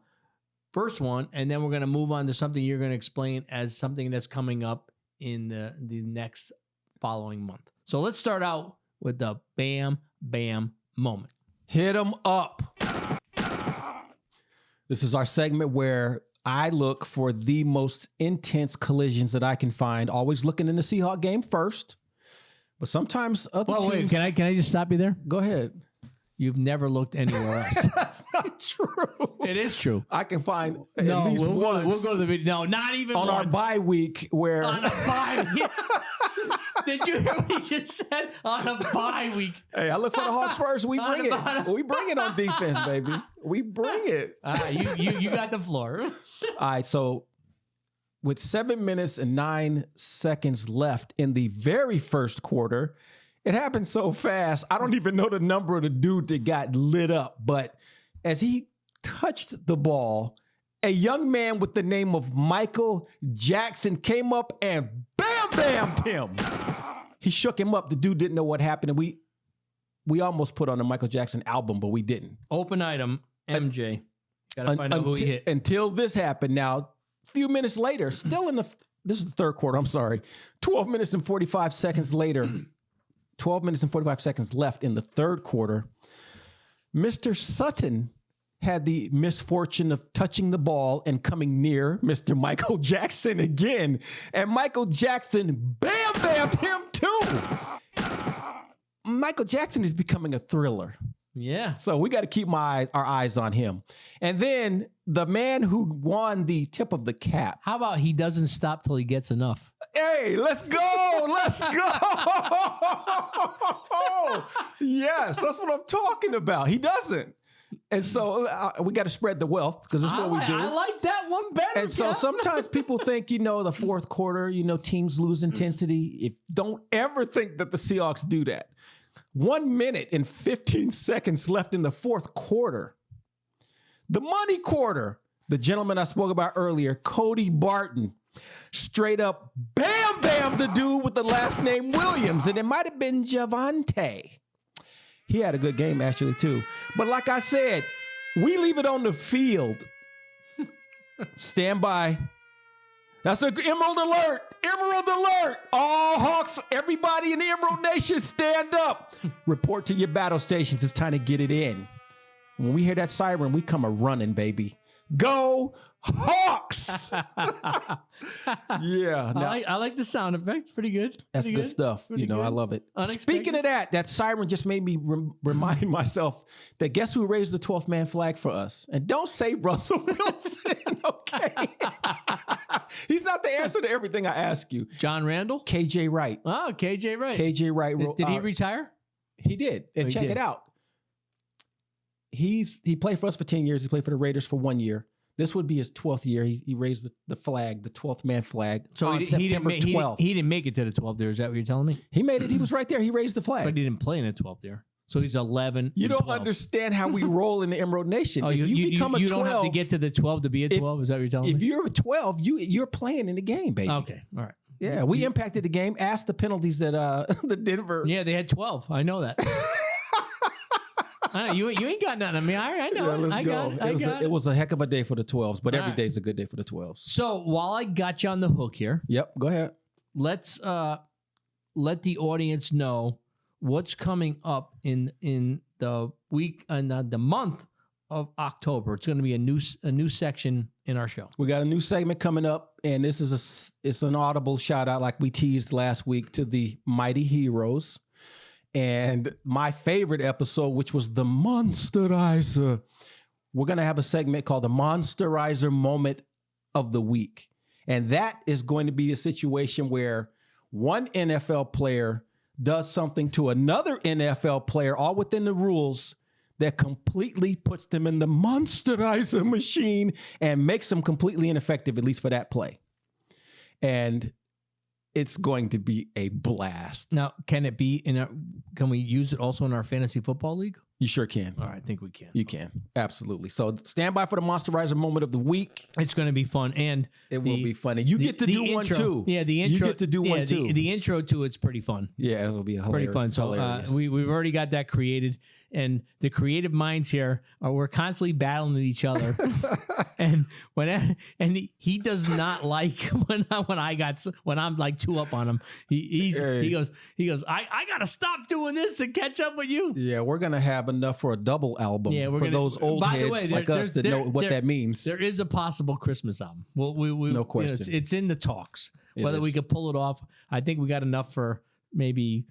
first one, and then we're going to move on to something you're going to explain as something that's coming up in the next following month. So let's start out with the Bam Bam moment. Hit 'em up. This is our segment where I look for the most intense collisions that I can find, always looking in the Seahawks game first. But sometimes other teams... Wait, can I just stop you there? Go ahead. You've never looked anywhere else. That's not true. It is true. I can find at No, least we'll once go to the video. No, not even on our once. bye week where... On a bye week. Did you hear what he just said? On a bye week. Hey, I look for the Hawks first. We bring it. We bring it on defense, baby. We bring it. All right, you got the floor. All right, so with 7 minutes and 9 seconds left in the very first quarter, it happened so fast, I don't even know the number of the dude that got lit up. But as he touched the ball, a young man with the name of Michael Jackson came up and bam-bammed him. He shook him up. The dude didn't know what happened. And we almost put on a Michael Jackson album, but we didn't. Open item, MJ. Got to find out who he hit. Until this happened. Now, a few minutes later, still in this is the third quarter, I'm sorry. 12 minutes and 45 seconds later, 12 minutes and 45 seconds left in the third quarter, Mr. Sutton had the misfortune of touching the ball and coming near Mr. Michael Jackson again. And Michael Jackson bam-bammed him too. Michael Jackson is becoming a thriller. Yeah. So we got to keep our eyes on him. And then the man who won the tip of the cap. How about he doesn't stop till he gets enough? Hey, let's go. Let's go. Yes, that's what I'm talking about. He doesn't. And so we got to spread the wealth because that's what we do. I like that one better. And so sometimes people think, the fourth quarter, teams lose intensity. Don't ever think that the Seahawks do that. 1 minute and 15 seconds left in the fourth quarter. The money quarter. The gentleman I spoke about earlier, Cody Barton, straight up bam the dude with the last name Williams. And it might have been Javante. He had a good game, actually, too. But like I said, we leave it on the field. Stand by. That's an Emerald Alert. Emerald Alert. All Hawks, everybody in the Emerald Nation, stand up. Report to your battle stations. It's time to get it in. When we hear that siren, we come a-running, baby. Go Hawks! Yeah. I like the sound effects. Pretty good. That's Pretty good good stuff. Pretty good. I love it. Unexpected. Speaking of that siren just made me remind myself that guess who raised the 12th man flag for us? And don't say Russell Wilson, okay? He's not the answer to everything I ask you. John Randall? KJ Wright. Oh, KJ Wright. KJ Wright. Did he retire? He did. And check it out. He played for us for 10 years. He played for the Raiders for 1 year. This would be his 12th year. He raised the flag, the 12th man flag, on September 12th. He didn't make it to the 12th year. Is that what you're telling me? He made it. He was right there. He raised the flag. But he didn't play in the 12th year. So he's 11. You don't 12. understand how we roll in the Emerald Nation. Oh, if you become a 12, don't have to get to the 12 to be a 12. Is that what you're telling me? If you're a 12, you're playing in the game, baby. Okay, all right. Yeah, we impacted the game. Ask the penalties that the Denver. Yeah, they had 12. I know that. I know, you ain't got nothing on me. I know. Yeah, let's I go. got it. It was a heck of a day for the 12s, but every right. day's a good day for the 12s. So while I got you on the hook here, Yep, go ahead. let's let the audience know what's coming up in the week and the month of October. It's going to be a new section in our show. We got a new segment coming up, and this is it's an audible shout out, like we teased last week, to the Mighty Heroes. And my favorite episode, which was the Monsterizer. We're going to have a segment called the Monsterizer Moment of the Week. And that is going to be a situation where one NFL player does something to another NFL player, all within the rules, that completely puts them in the Monsterizer machine and makes them completely ineffective, at least for that play. And It's going to be a blast. Now, can it be can we use it also in our fantasy football league? You sure can. All right, I think we can. You can. Absolutely. So stand by for the Monsterizer moment of the week. It's going to be fun. And it will be funny. You get to do intro, one too. Yeah, the intro. You get to do one too. The intro to it's pretty fun. Yeah, it'll be hilarious. Pretty fun. So we've already got that created. And the creative minds here we're constantly battling with each other. and he does not like when I'm like 2 up on him. He goes, I gotta stop doing this to catch up with you. Yeah, we're gonna have enough for a double album for those old heads like us that know what that means. There is a possible Christmas album. We no question. It's in the talks. Whether we could pull it off, I think we got enough for maybe.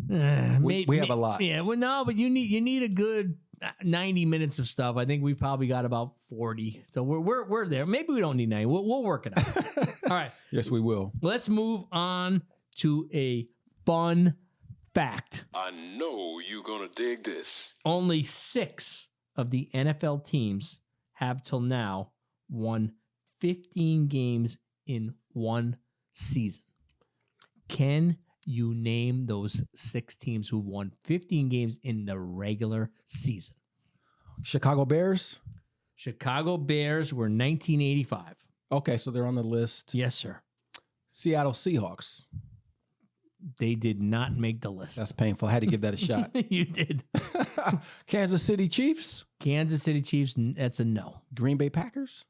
We have a lot. Yeah, well, no, but you need a good 90 minutes of stuff. I think we probably got about 40. So we're there. Maybe we don't need 90. We'll work it out. All right. Yes, we will. Let's move on to a fun fact. I know you're gonna dig this. Only 6 of the NFL teams have till now won 15 games in one season. Can you name those 6 teams who won 15 games in the regular season? Chicago Bears? Chicago Bears were 1985. Okay, so they're on the list. Yes, sir. Seattle Seahawks. They did not make the list. That's painful. I had to give that a shot. You did. Kansas City Chiefs? Kansas City Chiefs, that's a no. Green Bay Packers?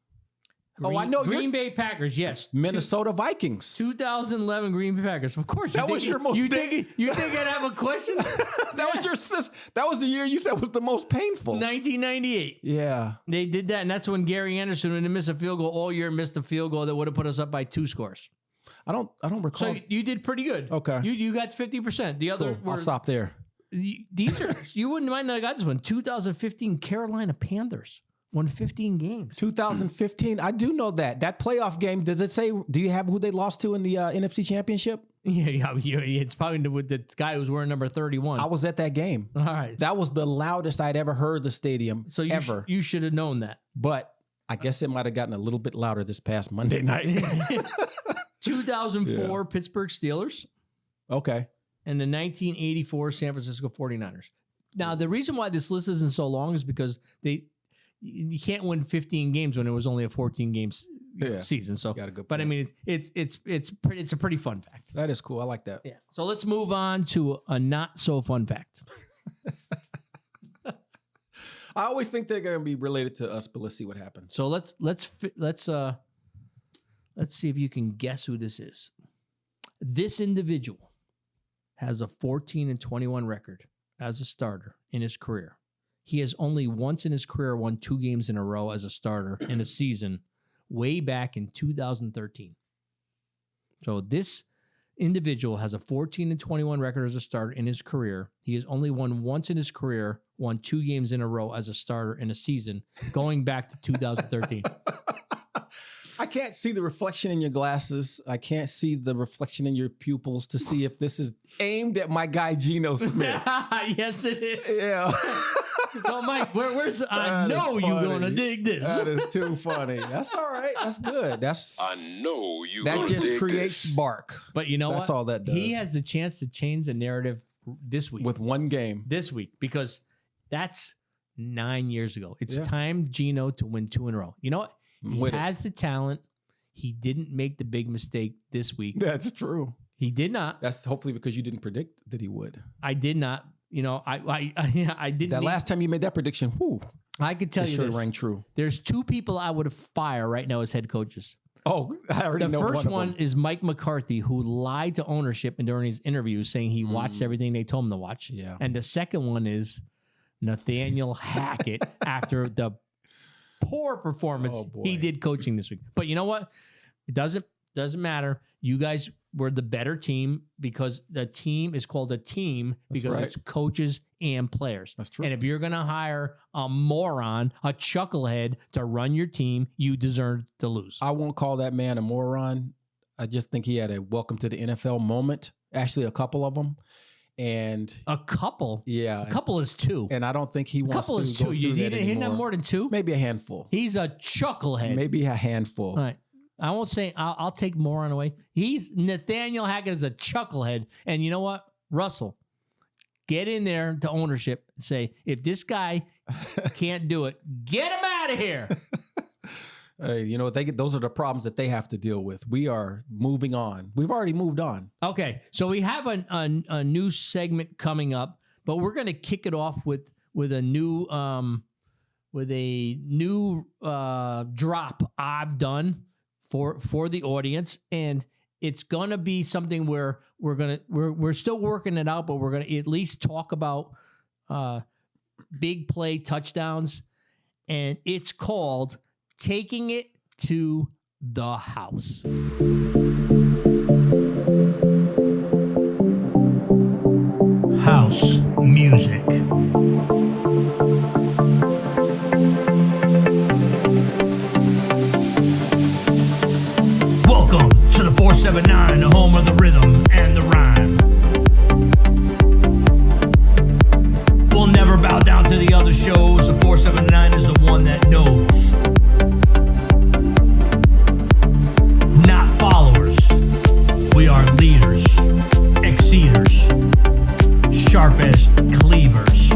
I know. Green Bay Packers, yes. Minnesota Vikings. 2011 Green Bay Packers. Of course. That was your most. You think I'd have a question? That was your sis. That was the year you said was the most painful. 1998. Yeah. They did that, and that's when Gary Anderson, when he missed a field goal all year, missed a field goal that would have put us up by 2 scores. I don't recall. So you did pretty good. Okay. You got 50%. The other I'll stop there. These are you might not have got this one. 2015 Carolina Panthers won 15 games. 2015. I do know that playoff game. Does it say? Do you have who they lost to in the NFC Championship? Yeah. It's probably with the guy who was wearing number 31. I was at that game. All right. That was the loudest I'd ever heard the stadium. So you should have known that. But I guess it might have gotten a little bit louder this past Monday night. 2004 Pittsburgh Steelers. Okay. And the 1984 San Francisco 49ers. Now, the reason why this list isn't so long is because you can't win 15 games when it was only a 14 games season. So, but I mean, it's a pretty fun fact. That is cool. I like that. Yeah. So let's move on to a not so fun fact. I always think they're going to be related to us, but let's see what happens. So let's see if you can guess who this is. This individual has a 14-21 record as a starter in his career. He has only once in his career won 2 games in a row as a starter in a season way back in 2013. So this individual has a 14-21 record as a starter in his career. He has only won once in his career, won 2 games in a row as a starter in a season going back to 2013. I can't see the reflection in your glasses. I can't see the reflection in your pupils to see if this is aimed at my guy Geno Smith. Yes, it is. Yeah. So, Mike, where's I know you're gonna dig this. That is too funny. That's all right. That's good. I know you. That just creates this. bark. But you know That's what? all that does. He has the chance to change the narrative this week. With one game. This week, because that's 9 years ago. It's time Geno to win 2 in a row. You know what? He has the talent. He didn't make the big mistake this week. That's true. He did not. That's hopefully because you didn't predict that he would. I did not. You know, I didn't. That last time you made that prediction, whew, I could tell you sure this. Rang true. There's 2 people I would have fired right now as head coaches. Oh, I already know. The first one is Mike McCarthy, who lied to ownership and during his interviews saying he watched everything they told him to watch. Yeah. And the second one is Nathaniel Hackett after the poor performance he did coaching this week. But you know what? It doesn't matter. You guys were the better team because the team is called a team because it's coaches and players. That's true. And if you're going to hire a moron, a chucklehead to run your team, you deserve to lose. I won't call that man a moron. I just think he had a welcome to the NFL moment. Actually, a couple of them. And a couple? Yeah. A couple is 2. And I don't think he wants to go through that anymore. He didn't have more than 2? Maybe a handful. He's a chucklehead. Maybe a handful. All right. I won't say I'll take Moron away. Nathaniel Hackett is a chucklehead. And you know what? Russell, get in there to ownership and say, if this guy can't do it, get him out of here. You know, those are the problems that they have to deal with. We are moving on. We've already moved on. Okay, so we have a new segment coming up, but we're going to kick it off with a new drop I've done for the audience, and it's going to be something where we're still working it out, but we're going to at least talk about big play touchdowns, and it's called Taking It to the House. House music. Welcome to the 479, the home of the rhythm and the rhyme. We'll never bow down to the other shows. The 479 is the one that knows. Not followers. We are leaders, exceeders, sharp as cleavers.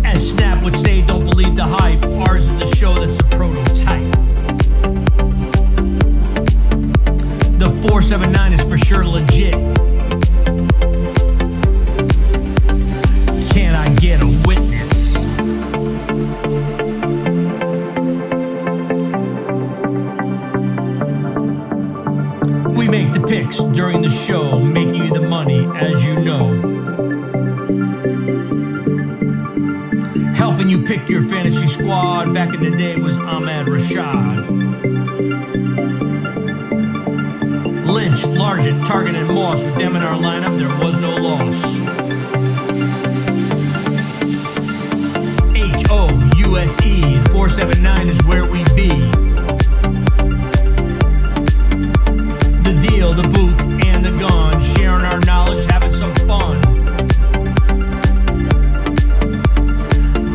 As Snap would say, don't believe the hype. Ours is the show that's the prototype. The 479 is for sure legit. Can I get a witness? We make the picks during the show, making you the money, as you know. Helping you pick your fantasy squad. Back in the day it was Ahmad Rashad. Lynch, Largent, Target, and Moss. With them in our lineup, there was no loss. HOUSE, 479 is where we be. The deal, the booth, and the gun. Sharing our knowledge, having some fun.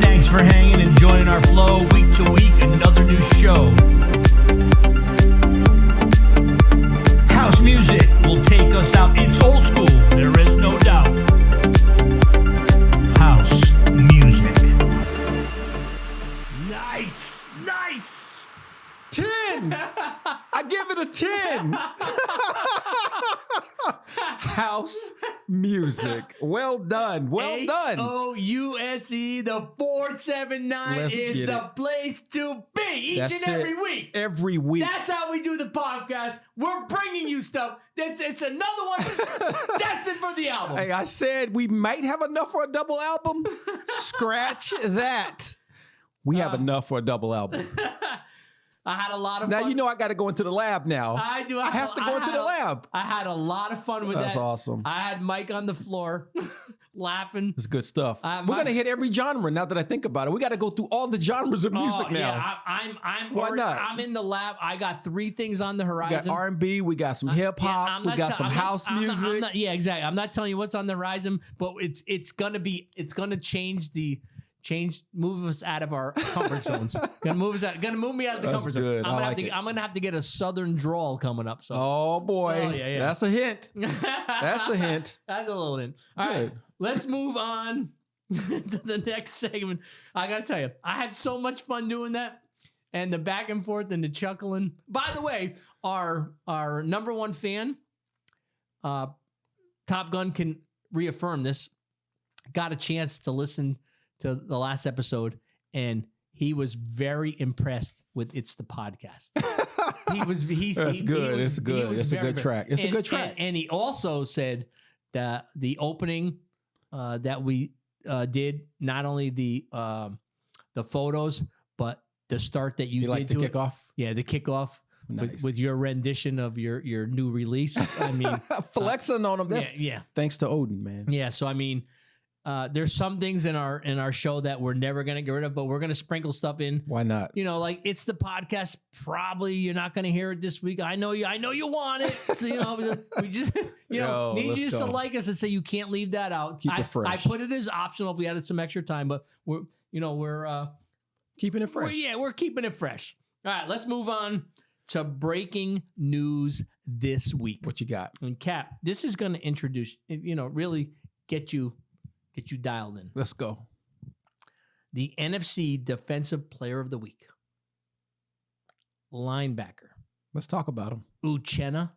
Thanks for hanging and joining our flow. Week to week, another new show. House music will take us out. It's old school, there is no doubt. House music. Nice. 10. I give it a 10. House music. Well done. Well done. HOUSE, the 479 Let's is get the it. place to be each That's and every it. week. Every week. That's how we do the podcast. We're bringing you stuff. It's another one destined for the album. Hey, I said we might have enough for a double album. Scratch that. We have enough for a double album. I had a lot of Now fun. you know I got to go into the lab now. I do. I have to go into the lab. I had a lot of fun with that. That's awesome. I had Mike on the floor laughing. It's good stuff. my- We're gonna hit every genre now that I think about it. We got to go through all the genres of music now. Yeah, I'm Why already- not? I'm in the lab. I got 3 things on the We horizon. got R&B. We got some hip Yeah, hop. I'm we not got tell- some I'm not- house I'm not- music. I'm not- yeah, exactly. I'm not telling you what's on the horizon, but it's gonna move us out of our comfort zones. Gonna move me out of the That's comfort zone. good. I'm I gonna like have to. it. I'm gonna have to get a southern drawl coming up. So Oh boy, Oh, yeah. that's a hint. That's a hint. That's a little hint. All right, Good. let's move on to the next segment. I gotta tell you, I had so much fun doing that, and the back and forth and the chuckling. By the way, our number one fan, Top Gun can reaffirm this. Got a chance to listen to the last episode, and he was very impressed with It's the Podcast. That's good. It's good. It's a good track. It's a good track. And he also said that the opening that we did, not only the photos, but the start that you You did like the to it. kickoff? Yeah, the kickoff Nice. with your rendition of your new release. I mean, Flexing on him. That's yeah. thanks to Odin, man. Yeah, so I mean, there's some things in our show that we're never going to get rid of, but we're going to sprinkle stuff in. Why not? You know, like it's the podcast. Probably you're not going to hear it this week. I know you want it. So, you know, we just, you know, need you just to like us and say you can't leave that out. Keep it fresh. I put it as optional if we added some extra time, but we're keeping it fresh. We're keeping it fresh. All right, let's move on to breaking news this week. What you got? And Cap, this is going to introduce, you know, really get you dialed in. Let's go. The NFC Defensive Player of the Week. Linebacker. Let's talk about him. Uchenna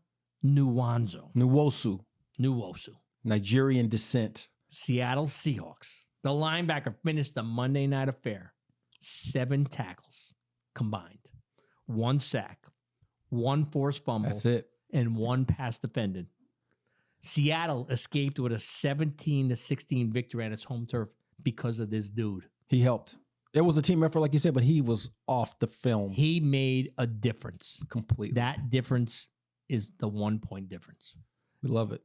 Nwosu. Nwosu. Nigerian descent. Seattle Seahawks. The linebacker finished the Monday night affair. 7 tackles combined. 1 sack. 1 forced fumble. That's it. And 1 pass defended. Seattle escaped with a 17-16 victory on its home turf because of this dude. He helped. It was a team effort, like you said, but he was off the film. He made a difference. Completely. That difference is the 1-point difference. We love it.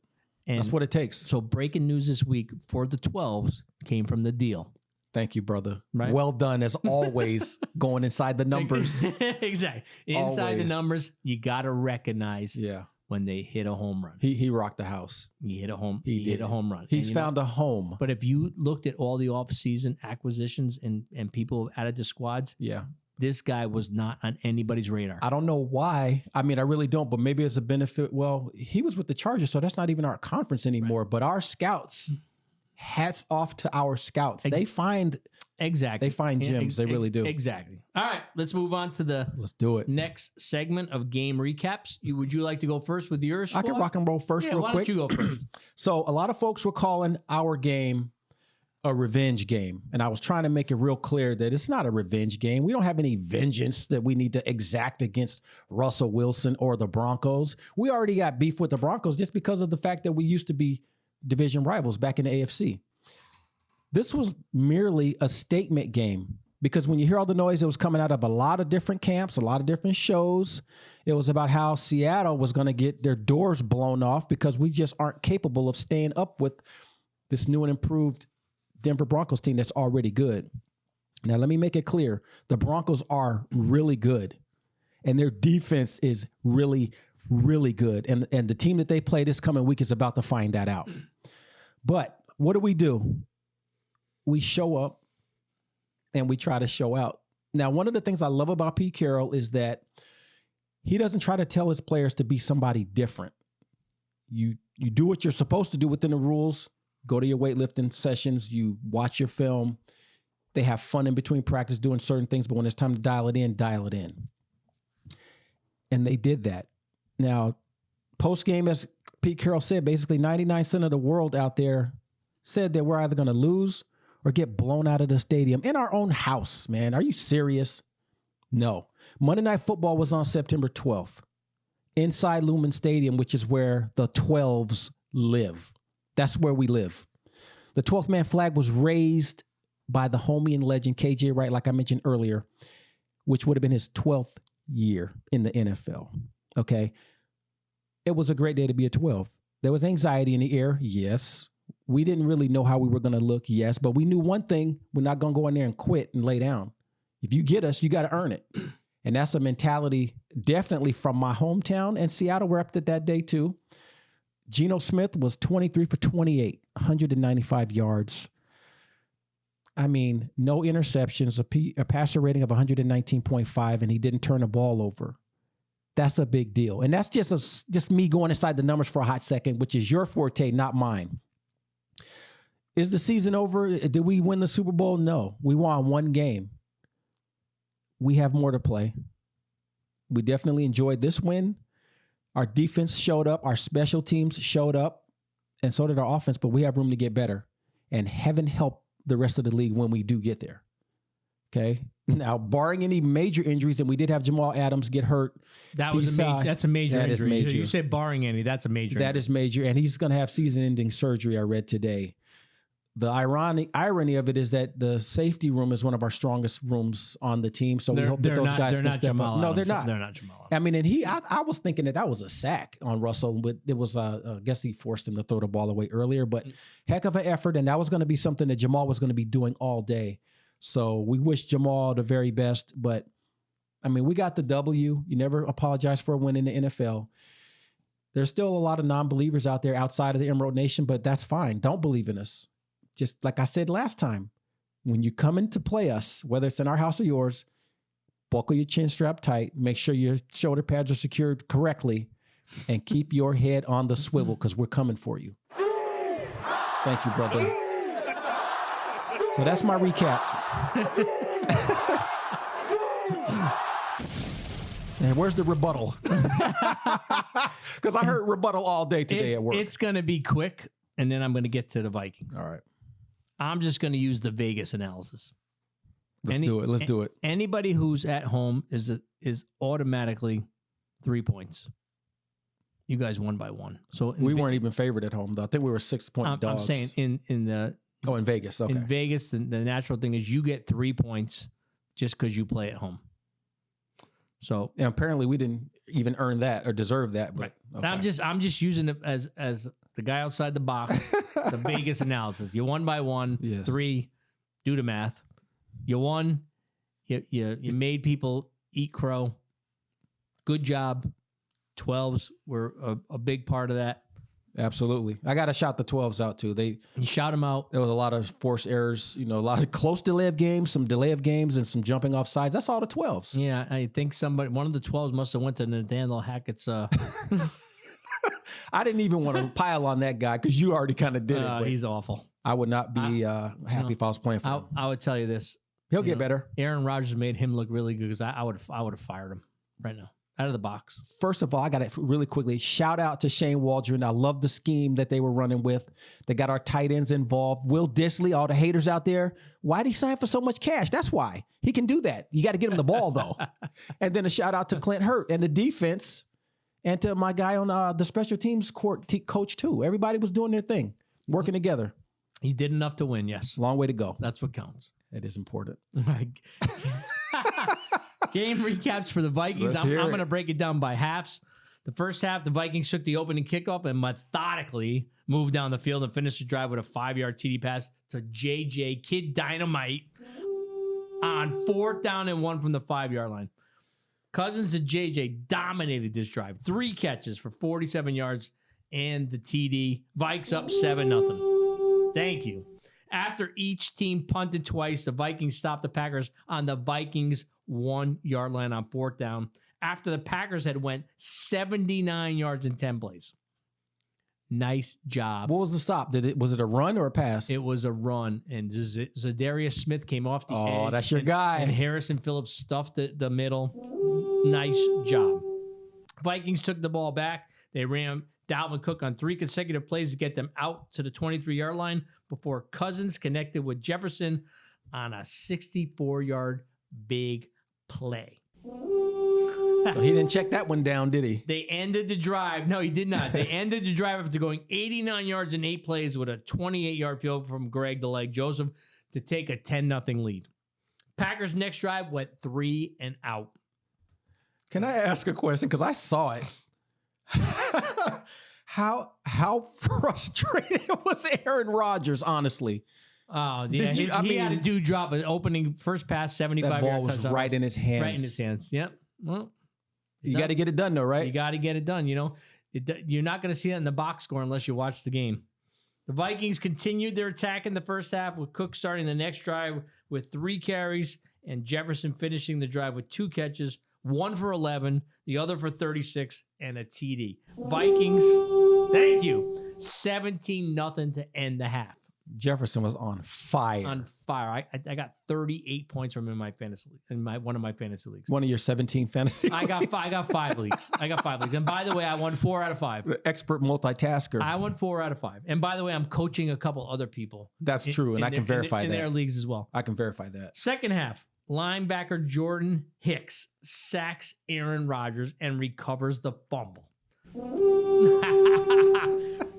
And that's what it takes. So breaking news this week for the 12s came from the deal. Thank you, brother. Right? Well done, as always, going inside the numbers. Exactly. Inside Always. the numbers, you got to recognize Yeah. when they hit a home run. He rocked the house. He hit a home run. He's And, found a home. But if you looked at all the offseason acquisitions and people added to squads, Yeah. this guy was not on anybody's radar. I don't know why. I mean, I really don't, but maybe it's a benefit. Well, he was with the Chargers, so that's not even our conference anymore. Right. But our scouts, hats off to our scouts. They find gems. They really do. Exactly. All right, let's move on to the Let's do it. next segment of game recaps. Would you like to go first with yours? I can rock and roll first real quick. Why don't you go first? So a lot of folks were calling our game a revenge game. And I was trying to make it real clear that it's not a revenge game. We don't have any vengeance that we need to exact against Russell Wilson or the Broncos. We already got beef with the Broncos just because of the fact that we used to be division rivals back in the AFC. This was merely a statement game because when you hear all the noise, it was coming out of a lot of different camps, a lot of different shows. It was about how Seattle was going to get their doors blown off because we just aren't capable of staying up with this new and improved Denver Broncos team that's already good. Now, let me make it clear. The Broncos are really good, and their defense is really, really good. And the team that they play this coming week is about to find that out. But what do? We show up, and we try to show out. Now, one of the things I love about Pete Carroll is that he doesn't try to tell his players to be somebody different. You do what you're supposed to do within the rules. Go to your weightlifting sessions. You watch your film. They have fun in between practice doing certain things, but when it's time to dial it in, dial it in. And they did that. Now, post-game, as Pete Carroll said, basically 99% of the world out there said that we're either going to lose or get blown out of the stadium in our own house, man. Are you serious? No. Monday Night Football was on September 12th inside Lumen Stadium, which is where the 12s live. That's where we live. The 12th man flag was raised by the homie and legend KJ Wright, like I mentioned earlier, which would have been his 12th year in the NFL. Okay. It was a great day to be a 12. There was anxiety in the air. Yes. We didn't really know how we were going to look. Yes. But we knew one thing. We're not going to go in there and quit and lay down. If you get us, you got to earn it. And that's a mentality definitely from my hometown, and Seattle were up to that day too. Geno Smith was 23 for 28, 195 yards. I mean, no interceptions, a passer rating of 119.5, and he didn't turn the ball over. That's a big deal. And that's just me going inside the numbers for a hot second, which is your forte, not mine. Is the season over? Did we win the Super Bowl? No. We won one game. We have more to play. We definitely enjoyed this win. Our defense showed up. Our special teams showed up. And so did our offense, but we have room to get better. And heaven help the rest of the league when we do get there. Okay? Now, barring any major injuries, and we did have Jamal Adams get hurt. That's a major that injury. Is major. You said barring any, that's a major That injury. is major, and he's going to have season-ending surgery, I read today. The irony of it is that the safety room is one of our strongest rooms on the team. So we hope that those guys can step up. No, they're not. They're not Jamal. I mean, and I was thinking that was a sack on Russell, but it was, I guess he forced him to throw the ball away earlier, but heck of an effort. And that was going to be something that Jamal was going to be doing all day. So we wish Jamal the very best, but I mean, we got the W. You never apologize for a win in the NFL. There's still a lot of non-believers out there outside of the Emerald Nation, but that's fine. Don't believe in us. Just like I said last time, when you come in to play us, whether it's in our house or yours, buckle your chin strap tight, make sure your shoulder pads are secured correctly, and keep your head on the swivel because we're coming for you. Thank you, brother. So that's my recap. And where's the rebuttal? Because I heard rebuttal all day today at work. It's going to be quick, and then I'm going to get to the Vikings. All right. I'm just going to use the Vegas analysis. Let's do it. Let's do it. Anybody who's at home is automatically 3 points. You guys won by 1. So we weren't even favored at home, though. I think we were 6-point dogs. I'm saying in Vegas. Okay. In Vegas, the natural thing is you get 3 points just because you play at home. So and apparently we didn't even earn that or deserve that. But right. Okay. I'm just using it as the guy outside the box, the Vegas analysis. You won by 1, yes. 3, do the math. You won. You made people eat crow. Good job. 12s were a big part of that. Absolutely. I got to shout the 12s out too. You shout them out. There was a lot of forced errors, a lot of close delay of games, some delay of games, and some jumping off sides. That's all the 12s. Yeah, I think one of the 12s must have went to Nathaniel Hackett's. I didn't even want to pile on that guy because you already kind of did it. He's awful. I would not be happy if I was playing for him. I would tell you this. He'll get better. Aaron Rodgers made him look really good because I would have fired him right now. Out of the box. First of all, I got to really quickly shout out to Shane Waldron. I love the scheme that they were running with. They got our tight ends involved. Will Disley, all the haters out there. Why'd he sign for so much cash? That's why. He can do that. You got to get him the ball, though. And then a shout out to Clint Hurt and the defense and to my guy on the special teams coach, too. Everybody was doing their thing, working together. He did enough to win, yes. Long way to go. That's what counts. It is important. Game recaps for the Vikings. I'm going to break it down by halves. The first half, the Vikings took the opening kickoff and methodically moved down the field and finished the drive with a 5-yard TD pass to JJ Kid Dynamite on 4th down and 1 from the 5-yard line. Cousins and JJ dominated this drive. 3 catches for 47 yards and the TD. Vikes up 7-0. Thank you. After each team punted twice, the Vikings stopped the Packers on the Vikings' 1-yard line on 4th down after the Packers had went 79 yards in 10 plays. Nice job. What was the stop? Was it a run or a pass? It was a run, and Zadarius Smith came off the edge. Oh, that's your guy. And Harrison Phillips stuffed the middle. Nice job. Vikings took the ball back. They ran Dalvin Cook on 3 consecutive plays to get them out to the 23-yard line before Cousins connected with Jefferson on a 64-yard big play. So he didn't check that one down, did he? They ended the drive. No, he did not. They ended the drive after going 89 yards in 8 plays with a 28-yard field from Greg the Leg Joseph to take a 10-0 lead. Packers' next drive went 3 and out. Can I ask a question? Because I saw it. How frustrated was Aaron Rodgers, honestly? Oh, yeah. He had a dude drop an opening first pass, 75-yard touchdown. That ball was right in his hands. Right in his hands. Yep. Well, you got to get it done, though, right? You got to get it done. You're not going to see it in the box score unless you watch the game. The Vikings continued their attack in the first half with Cook starting the next drive with 3 carries and Jefferson finishing the drive with 2 catches, 1 for 11, the other for 36, and a TD. Vikings, thank you, 17-0 to end the half. Jefferson was on fire. On fire. I got 38 points from him in my fantasy one of my fantasy leagues. One of your 17 fantasy leagues. I got 5 leagues. And by the way, I won 4 out of 5. The expert multitasker. I won 4 out of 5. And by the way, I'm coaching a couple other people. That's true, and I can verify that. In their leagues as well. I can verify that. Second half, linebacker Jordan Hicks sacks Aaron Rodgers and recovers the fumble.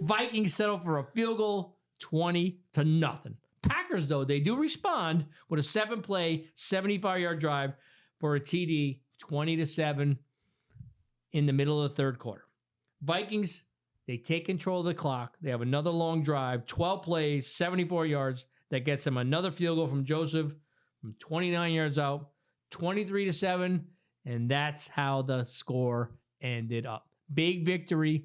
Vikings settle for a field goal 20-0. Packers, though, they do respond with a 7-play, 75-yard drive for a TD, 20-7 in the middle of the third quarter. Vikings, they take control of the clock. They have another long drive, 12 plays, 74 yards. That gets them another field goal from Joseph from 29 yards out, 23-7, and that's how the score ended up. Big victory.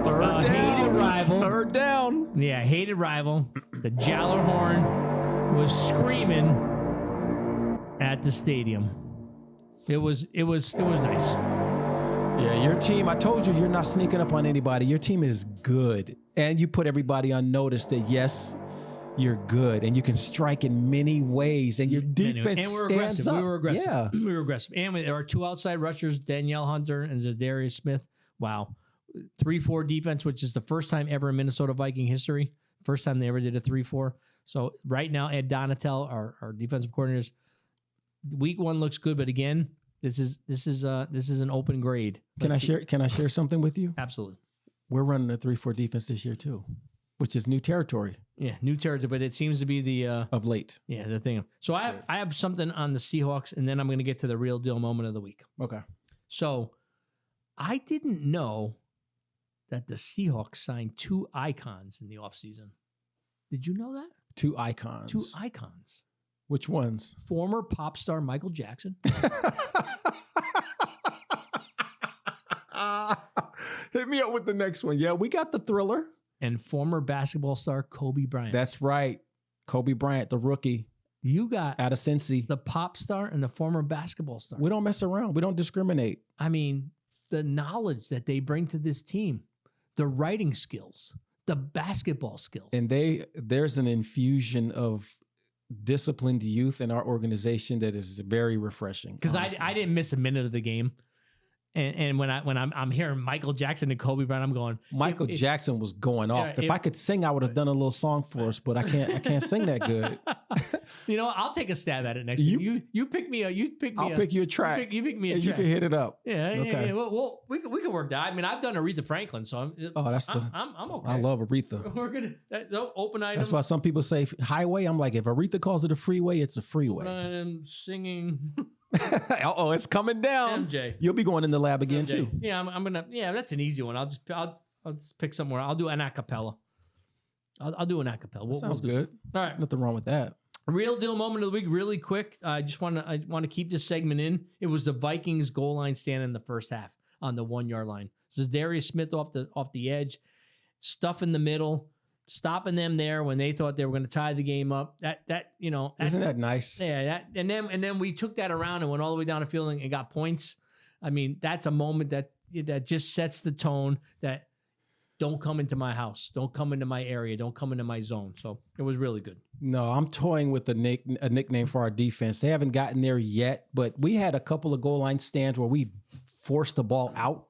Hated rival. Third down. Yeah, hated rival. The Jallarhorn was screaming at the stadium. It was nice. Yeah, your team, I told you, you're not sneaking up on anybody. Your team is good. And you put everybody on notice that, yes, you're good. And you can strike in many ways. And your defense and we're stands aggressive. up. We were aggressive. Yeah. We were aggressive. And there are two outside rushers, Danielle Hunter and Zadarius Smith. Wow. 3-4 defense, which is the first time ever in Minnesota Viking history. First time they ever did a 3-4. So right now, Ed Donatel, our defensive coordinators, week one looks good. But again, this is an open grade. Can I share something with you? Absolutely. We're running a 3-4 defense this year too, which is new territory. Yeah, new territory, but it seems to be the of late. Yeah, the thing. So I have something on the Seahawks, and then I'm going to get to the real deal moment of the week. Okay. So I didn't know that the Seahawks signed two icons in the offseason. Did you know that? Two icons. Two icons. Which ones? Former pop star Michael Jackson. Hit me up with the next one. Yeah, we got the Thriller. And former basketball star Kobe Bryant. That's right. Kobe Bryant, the rookie. You got out of Cincy. The pop star and the former basketball star. We don't mess around. We don't discriminate. I mean, the knowledge that they bring to this team, the writing skills, the basketball skills. And there's an infusion of disciplined youth in our organization that is very refreshing. Because I didn't miss a minute of the game. And when I'm hearing Michael Jackson and Kobe Bryant, I'm going. Michael Jackson was going off. If I could sing, I would have done a little song for us, but I can't sing that good. You know, I'll take a stab at it next week. You pick me. I'll pick you a track. You pick me a track. You can hit it up. Yeah. Okay. Yeah. Well, we can work that. I mean, I've done Aretha Franklin, so I'm okay. I love Aretha. We're gonna open item. That's why some people say highway. I'm like, if Aretha calls it a freeway, it's a freeway. I'm singing. Oh, it's coming down. MJ. You'll be going in the lab again too. Yeah, I'm gonna. Yeah, that's an easy one. I'll just pick somewhere. I'll do an acapella. I'll do an acapella. Sounds good. All right, nothing wrong with that. Real deal moment of the week, really quick. I want to keep this segment in. It was the Vikings goal line stand in the first half on the 1 yard line. So Darius Smith off the edge, stuff in the middle, stopping them there when they thought they were going to tie the game up. Isn't that nice? Yeah, and then we took that around and went all the way down the field and got points. I mean, that's a moment that just sets the tone that don't come into my house, don't come into my area, don't come into my zone. So it was really good. No, I'm toying with a nickname for our defense. They haven't gotten there yet, but we had a couple of goal line stands where we forced the ball out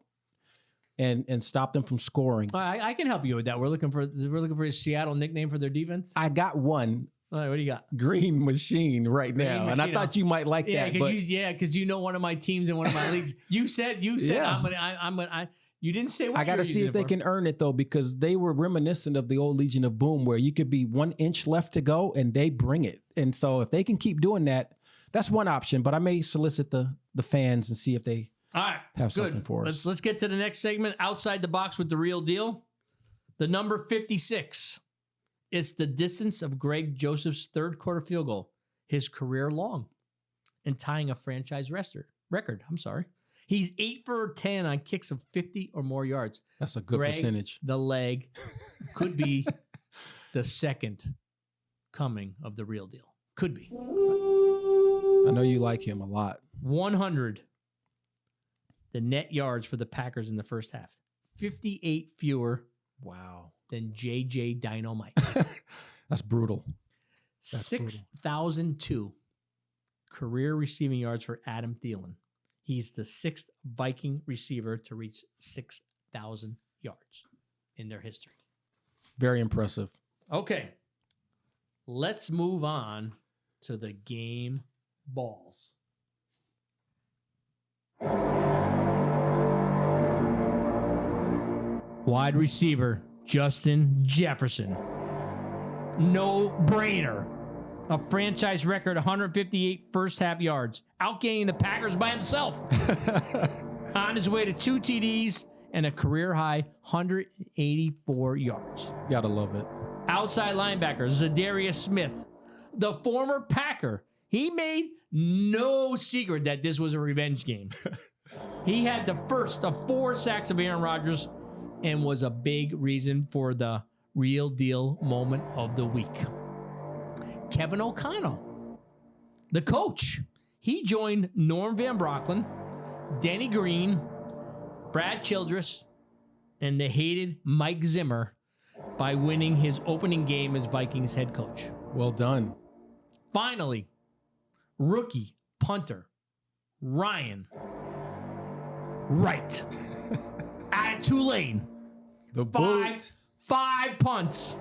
and stopped them from scoring. I can help you with that. We're looking for a Seattle nickname for their defense. I got one. All right, what do you got? Green Machine right now. And I thought you might like that. Because you know one of my teams in one of my leagues. You said yeah. I'm gonna. You didn't say what I got to see if they can earn it, though, because they were reminiscent of the old Legion of Boom, where you could be 1 inch left to go and they bring it. And so if they can keep doing that, that's one option. But I may solicit the fans and see if they have something for us. Let's get to the next segment, Outside the Box with the Real Deal. The number 56. It's the distance of Greg Joseph's third quarter field goal, his career long, and tying a franchise record. I'm sorry. He's 8 for 10 on kicks of 50 or more yards. That's a good percentage. The leg could be the second coming of the Real Deal. Could be. I know you like him a lot. 100. The net yards for the Packers in the first half. 58 fewer. Wow. Than JJ Dynamite. That's brutal. 6,002 career receiving yards for Adam Thielen. He's the 6th Viking receiver to reach 6,000 yards in their history. Very impressive. Okay. Let's move on to the game balls. Wide receiver Justin Jefferson. No brainer. A franchise record 158 first half yards, outgaining the Packers by himself. On his way to 2 TDs and a career high 184 yards. Gotta love it. Outside linebacker Zadarius Smith, the former Packer. He made no secret that this was a revenge game. He had the first of 4 sacks of Aaron Rodgers and was a big reason for the real deal moment of the week. Kevin O'Connell, the coach. He joined Norm Van Brocklin, Denny Green, Brad Childress, and the hated Mike Zimmer by winning his opening game as Vikings head coach. Well done. Finally, rookie punter Ryan Wright out of Tulane. The boot. Five punts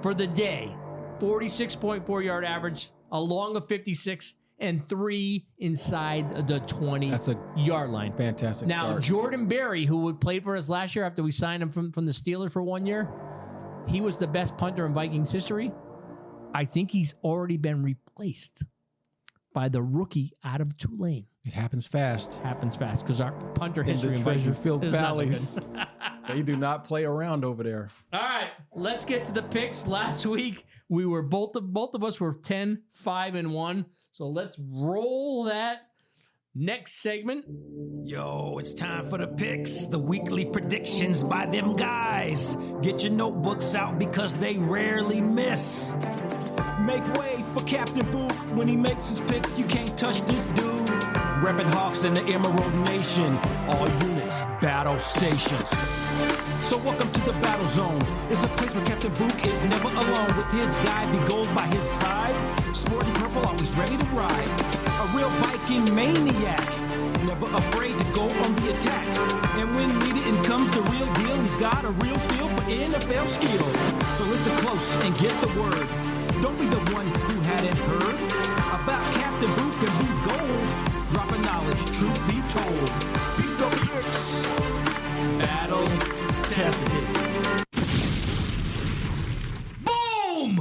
for the day. 46.4 yard average, a long of 56, and 3 inside the 20 That's a yard line. fantastic Now, start. Jordan Berry, who played for us last year after we signed him from the Steelers for 1 year, he was the best punter in Vikings history. I think he's already been replaced by the rookie out of Tulane. It happens fast. Happens fast because our punter In history the in treasure Vikings filled is not that valleys. good. They do not play around over there. All right, let's get to the picks. Last week we were both of us were 10, 5, and 1. So let's roll that next segment. Yo, it's time for the picks, the weekly predictions by them guys. Get your notebooks out because they rarely miss. Make way for Captain Book when he makes his picks. You can't touch this dude. Reppin' Hawks in the Emerald Nation. All units, battle stations. So welcome to the battle zone. It's a place where Captain Book is never alone. With his guy, be gold by his side. Sporting purple, always ready to ride. A real Viking maniac. Never afraid to go on the attack. And when needed and comes the real deal, he's got a real feel for NFL skill. So listen close and get the word. Don't be the one who hadn't heard about Captain Book and Blue Gold. Dropping knowledge, truth be told. Beat the picks. Battle tested. Boom!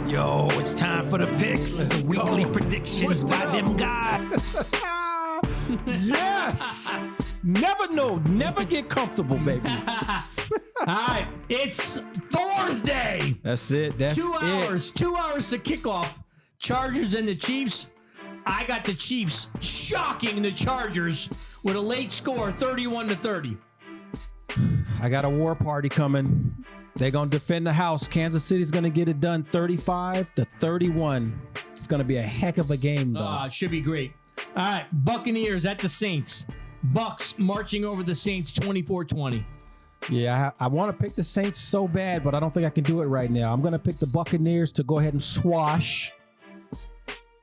Yo, it's time for the picks. The weekly predictions by them guys. Yes! Never know. Never get comfortable, baby. All right, it's Thursday. That's it. That's 2 it. hours. 2 hours to kick off. Chargers and the Chiefs. I got the Chiefs shocking the Chargers with a late score, 31-30. I got a war party coming. They're going to defend the house. Kansas City's going to get it done 35-31. It's going to be a heck of a game, though. It should be great. All right, Buccaneers at the Saints. Bucks marching over the Saints 24-20. Yeah, I want to pick the Saints so bad, but I don't think I can do it right now. I'm going to pick the Buccaneers to go ahead and swash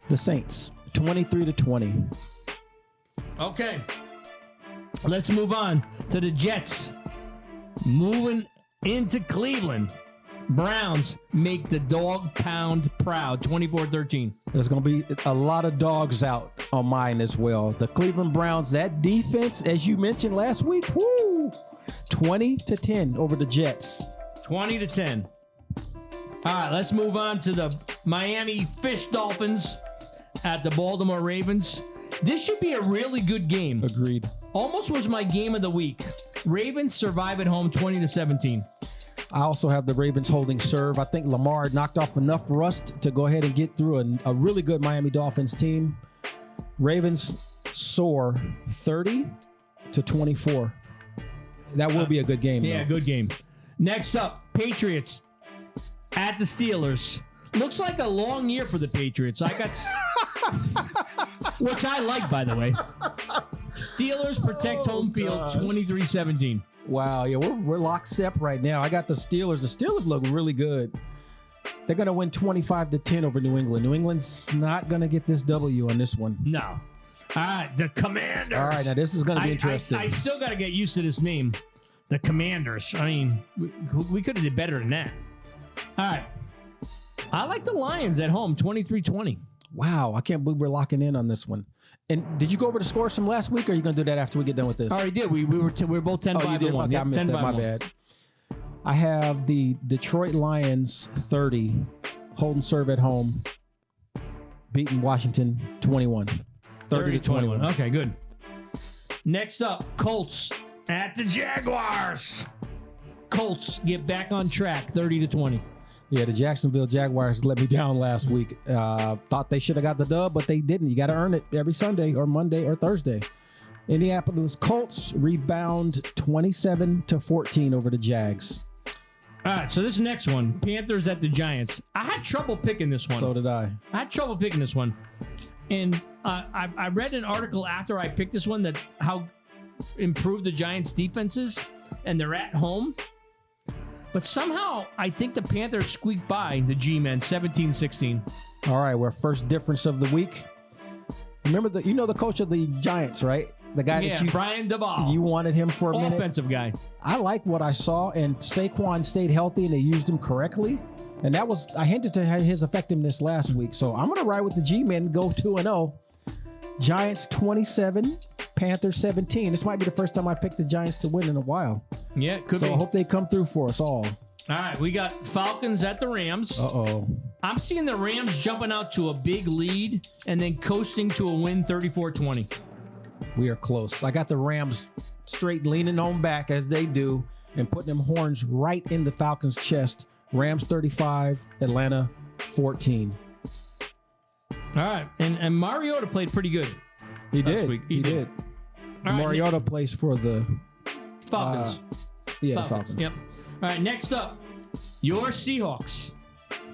the Saints 23-20. Okay. Let's move on to the Jets. Moving into Cleveland. Browns make the dog pound proud, 24-13. There's going to be a lot of dogs out on mine as well. The Cleveland Browns, that defense, as you mentioned last week, whoo, 20-10 over the Jets. 20-10. All right, let's move on to the Miami Fish Dolphins at the Baltimore Ravens. This should be a really good game. Agreed. Almost was my game of the week. Ravens survive at home 20-17. I also have the Ravens holding serve. I think Lamar knocked off enough rust to go ahead and get through a really good Miami Dolphins team. Ravens soar 30-24. That will be a good game. Yeah, though. good game. Next up, Patriots at the Steelers. Looks like a long year for the Patriots. I got, which I like, by the way. Steelers protect home field 23-17. Wow, yeah, we're lockstep right now. I got the Steelers. The Steelers look really good. They're going to win 25-10 over New England. New England's not going to get this W on this one. No. All right, the Commanders. All right, now this is going to be interesting. I still got to get used to this name. The Commanders. I mean, we could have did better than that. All right. I like the Lions at home, 23-20. Wow, I can't believe we're locking in on this one. And did you go over the scores from last week, or are you going to do that after we get done with this? I already did. We were both 10-5 you did? and 1. Okay, Yep, I missed 10-5 that. My and 1. bad. I have the Detroit Lions 30, hold and serve at home, beating Washington 21. 30 to 21. Okay, good. Next up, Colts at the Jaguars. Colts get back on track, 30 to 20. Yeah, the Jacksonville Jaguars let me down last week. Thought they should have got the dub, but they didn't. You got to earn it every Sunday or Monday or Thursday. Indianapolis Colts rebound 27 to 14 over the Jags. All right, so this next one, Panthers at the Giants. I had trouble picking this one. So did I. I had trouble picking this one. And I read an article after I picked this one that how improved the Giants' defense is, and they're at home. But somehow, I think the Panthers squeaked by the G-Men, 17-16. All right, we're first difference of the week. Remember, the coach of the Giants, right? The guy that Brian Daboll. you wanted him for a minute. Offensive guy. I like what I saw, and Saquon stayed healthy, and they used him correctly. And that was, I hinted to his effectiveness last week. So I'm going to ride with the G-Men, go 2-0. Giants 27, Panthers 17. This might be the first time I picked the Giants to win in a while. Yeah, it could be. So I hope they come through for us all. All right, we got Falcons at the Rams. Uh-oh. I'm seeing the Rams jumping out to a big lead and then coasting to a win, 34-20. We are close. I got the Rams straight leaning on back as they do and putting them horns right in the Falcons' chest. Rams 35, Atlanta 14. All right, and Mariota played pretty good. He last did. week. He did. All right, Mariota plays for the Falcons. Falcons. Yep. All right, next up, your Seahawks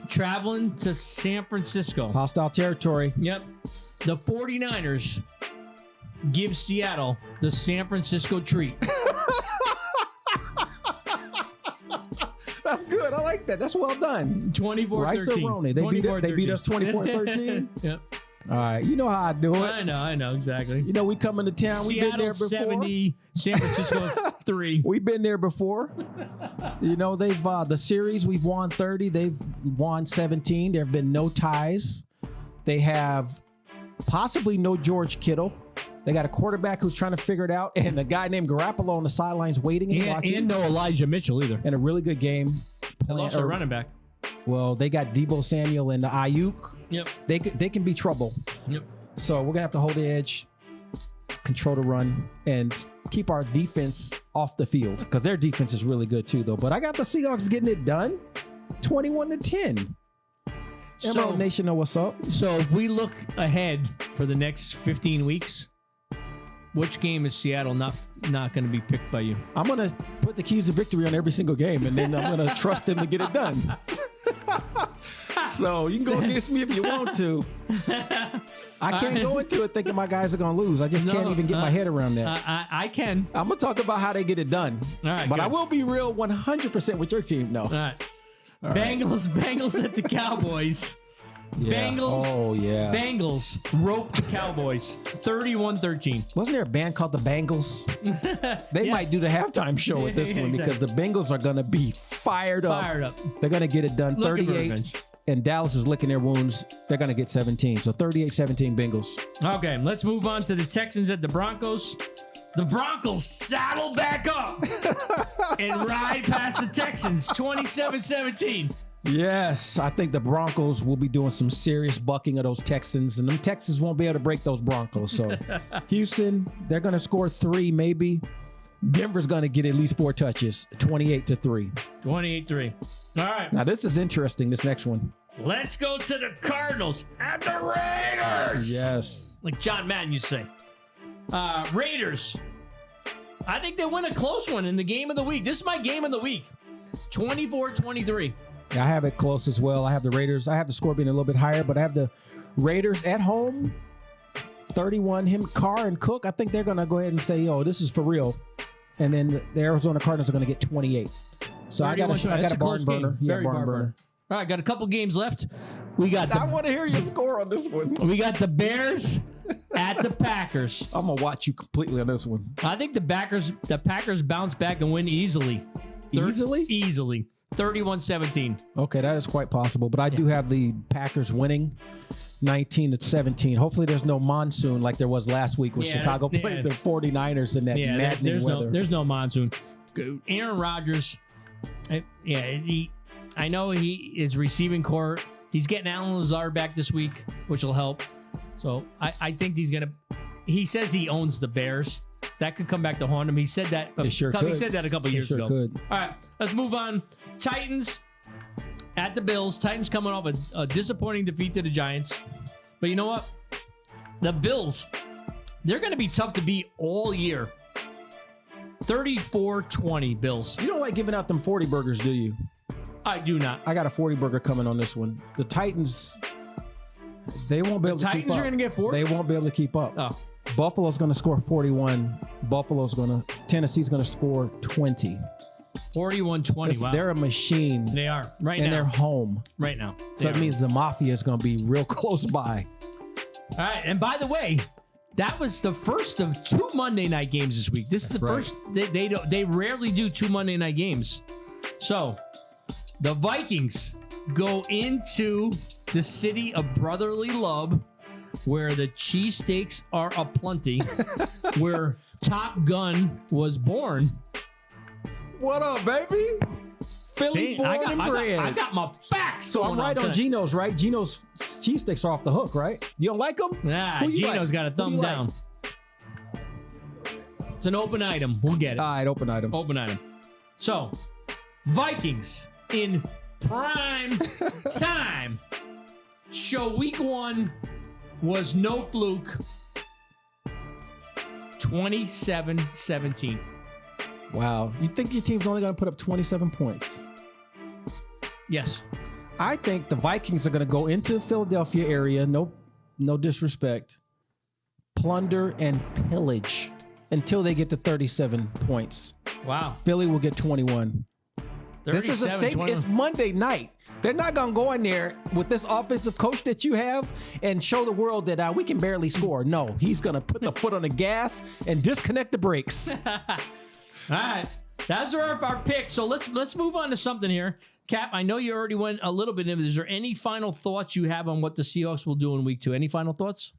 traveling to San Francisco. Hostile territory. Yep. The 49ers give Seattle the San Francisco treat. That's good. I like that. That's well done. 24-13. Rice or Roney? They beat us 24-13. Yep. All right. You know how I do it. I know exactly. You know, we come into town. We've been there Seattle before. 70, San Francisco 3. We've been there before. You know, they've the series, we've won 30. They've won 17. There have been no ties. They have possibly no George Kittle. They got a quarterback who's trying to figure it out, and a guy named Garoppolo on the sidelines waiting and watching. And no Elijah Mitchell either. And a really good game. And also a running back. Well, they got Debo Samuel and the Ayuk. Yep. They can be trouble. Yep. So we're going to have to hold the edge, control the run, and keep our defense off the field because their defense is really good too, though. But I got the Seahawks getting it done, 21-10. Emerald Nation know what's up. So if we look ahead for the next 15 weeks, which game is Seattle not going to be picked by you? I'm going to put the keys to victory on every single game, and then I'm going to trust them to get it done. So you can go against me if you want to. I can't go into it thinking my guys are going to lose. I just can't even get my head around that. I can. I'm going to talk about how they get it done. All right, but good. I will be real 100% with your team. No. All right. Bengals at the Cowboys. Yeah. Bengals rope the Cowboys 31-13. Wasn't there a band called the Bengals? They might do the halftime show with this one because the Bengals are going to be fired up. They're going to get it done. Looking for 38. revenge. And Dallas is licking their wounds. They're going to get 17. So 38-17 Bengals. Okay, let's move on to the Texans at the Broncos. The Broncos saddle back up and ride past the Texans 27-17. Yes, I think the Broncos will be doing some serious bucking of those Texans, and them Texans won't be able to break those Broncos. So Houston, they're going to score 3 maybe. Denver's going to get at least 4 touches, 28-3. 28-3. All right. Now, this is interesting, this next one. Let's go to the Cardinals at the Raiders. Yes. Like John Madden used to say. Raiders. I think they win a close one in the game of the week. This is my game of the week. 24-23. I have it close as well. I have the Raiders. I have the score being a little bit higher, but I have the Raiders at home. 31. Carr and Cook. I think they're going to go ahead and say, "Oh, this is for real." And then the Arizona Cardinals are going to get 28. So I got a barn burner. Yeah, barn burner. All right, got a couple games left. We got. I want to hear your score on this one. We got the Bears at the Packers. I'm gonna watch you completely on this one. I think the Packers bounce back and win easily. Easily. 31-17. Okay, that is quite possible. But I do have the Packers winning 19-17. Hopefully there's no monsoon like there was last week when Chicago played the 49ers in that maddening weather. There's no monsoon. Aaron Rodgers I know he is receiving core. He's getting Alan Lazard back this week, which will help. So I think he's going to. He says he owns the Bears. That could come back to haunt him. He said that. He sure He could. said that a couple years ago. Could. All right, let's move on. Titans at the Bills. Titans coming off a disappointing defeat to the Giants. But you know what? The Bills, they're going to be tough to beat all year. 34-20 Bills. You don't like giving out them 40 burgers, do you? I do not. I got a 40 burger coming on this one. The Titans, they won't be able to keep up. Titans are going to get 40? They won't be able to keep up. Oh. Buffalo's going to score 41. Tennessee's going to score 20. 41-20. Wow. They're a machine. They are right and now. they're home. Right now. So that means the Mafia is going to be real close by. All right. And by the way, that was the first of 2 Monday night games this week. This is the first. They rarely do 2 Monday night games. So the Vikings go into the city of brotherly love, where the cheesesteaks are aplenty, where Top Gun was born. What up, baby? Philly born and bred. I got my facts. So I'm right on Geno's, right? Geno's cheesesteaks are off the hook, right? You don't like them? Nah, Geno's got a thumb down. It's an open item. We'll get it. All right, open item. Open item. So, Vikings in prime time. Show week 1 was no fluke. 27-17. Wow. You think your team's only going to put up 27 points? Yes. I think the Vikings are going to go into the Philadelphia area, no disrespect, plunder and pillage until they get to 37 points. Wow. Philly will get 21. This is a statement. It's Monday night. They're not going to go in there with this offensive coach that you have and show the world that we can barely score. No, he's going to put the foot on the gas and disconnect the brakes. All right. That's our pick. So let's move on to something here. Cap, I know you already went a little bit into this. Is there any final thoughts you have on what the Seahawks will do in week 2? Any final thoughts?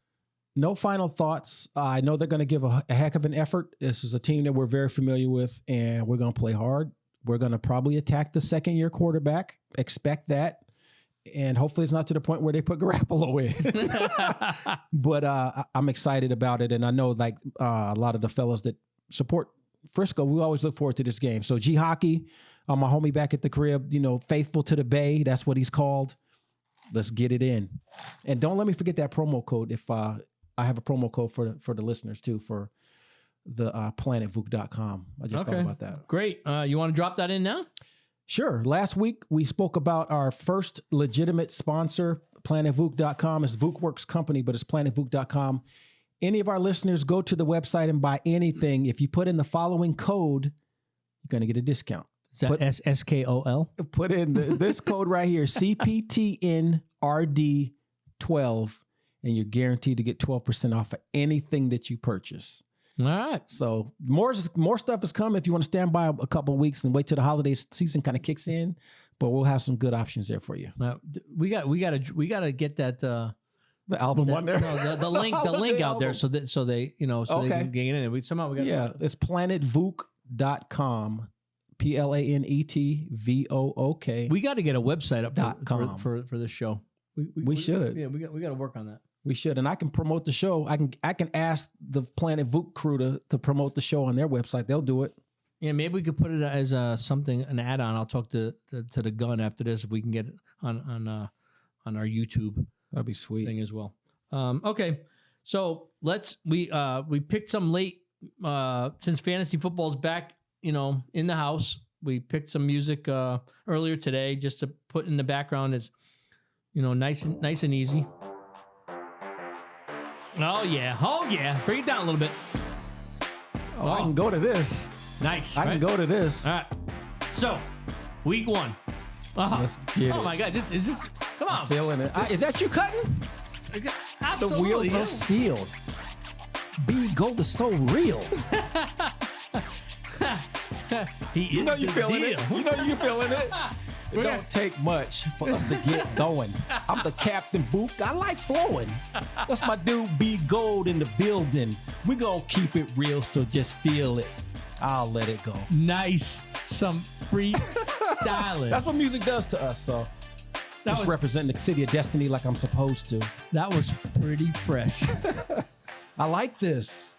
No final thoughts. I know they're going to give a heck of an effort. This is a team that we're very familiar with, and we're going to play hard. We're going to probably attack the second-year quarterback. Expect that. And hopefully it's not to the point where they put Garoppolo in. But I'm excited about it. And I know like a lot of the fellas that support Frisco, we always look forward to this game. So G Hockey, my homie back at the crib, faithful to the Bay. That's what he's called. Let's get it in. And don't let me forget that promo code. If I have a promo code for the listeners too, for the planetvook.com. I just thought about that. Great. You want to drop that in now? Sure. Last week, we spoke about our first legitimate sponsor, planetvook.com. It's VookWorks company, but it's planetvook.com. Any of our listeners go to the website and buy anything. If you put in the following code, you're going to get a discount. Is that SKOL? Put in this code right here, CPTNRD12, and you're guaranteed to get 12% off of anything that you purchase. All right. So more stuff is coming if you want to stand by a couple of weeks and wait till the holiday season kind of kicks in. But we'll have some good options there for you. We got to get that the album on there. No, the link out there so they they can get in. We got it's planetvook.com. PLANETVOOK. We got to get a website up for this show. We should. Yeah, we got to work on that. We should, and I can promote the show. I can ask the Planet Vook crew to promote the show on their website. They'll do it. Yeah, maybe we could put it as an add-on. I'll talk to the gun after this if we can get it on our YouTube. That'd be sweet thing as well. Okay, so we picked some late since fantasy football's back. In the house, we picked some music earlier today just to put in the background as nice and easy. Oh yeah. Bring it down a little bit. Oh, I can go to this. Nice. I can go to this. All right. So, week 1. Let's get it. Oh my God, this is this. Come on. I'm feeling it. Is that you cutting? Absolutely. The wheels of steel. B Gold is so real. You feeling it. You feeling it. It don't take much for us to get going. I'm the Captain Book. I like flowing. That's my dude B Gold in the building. We're going to keep it real, so just feel it. I'll let it go. Nice. Some freestyling. That's what music does to us. So That just was, representing the city of Destiny like I'm supposed to. that was pretty fresh. I like this.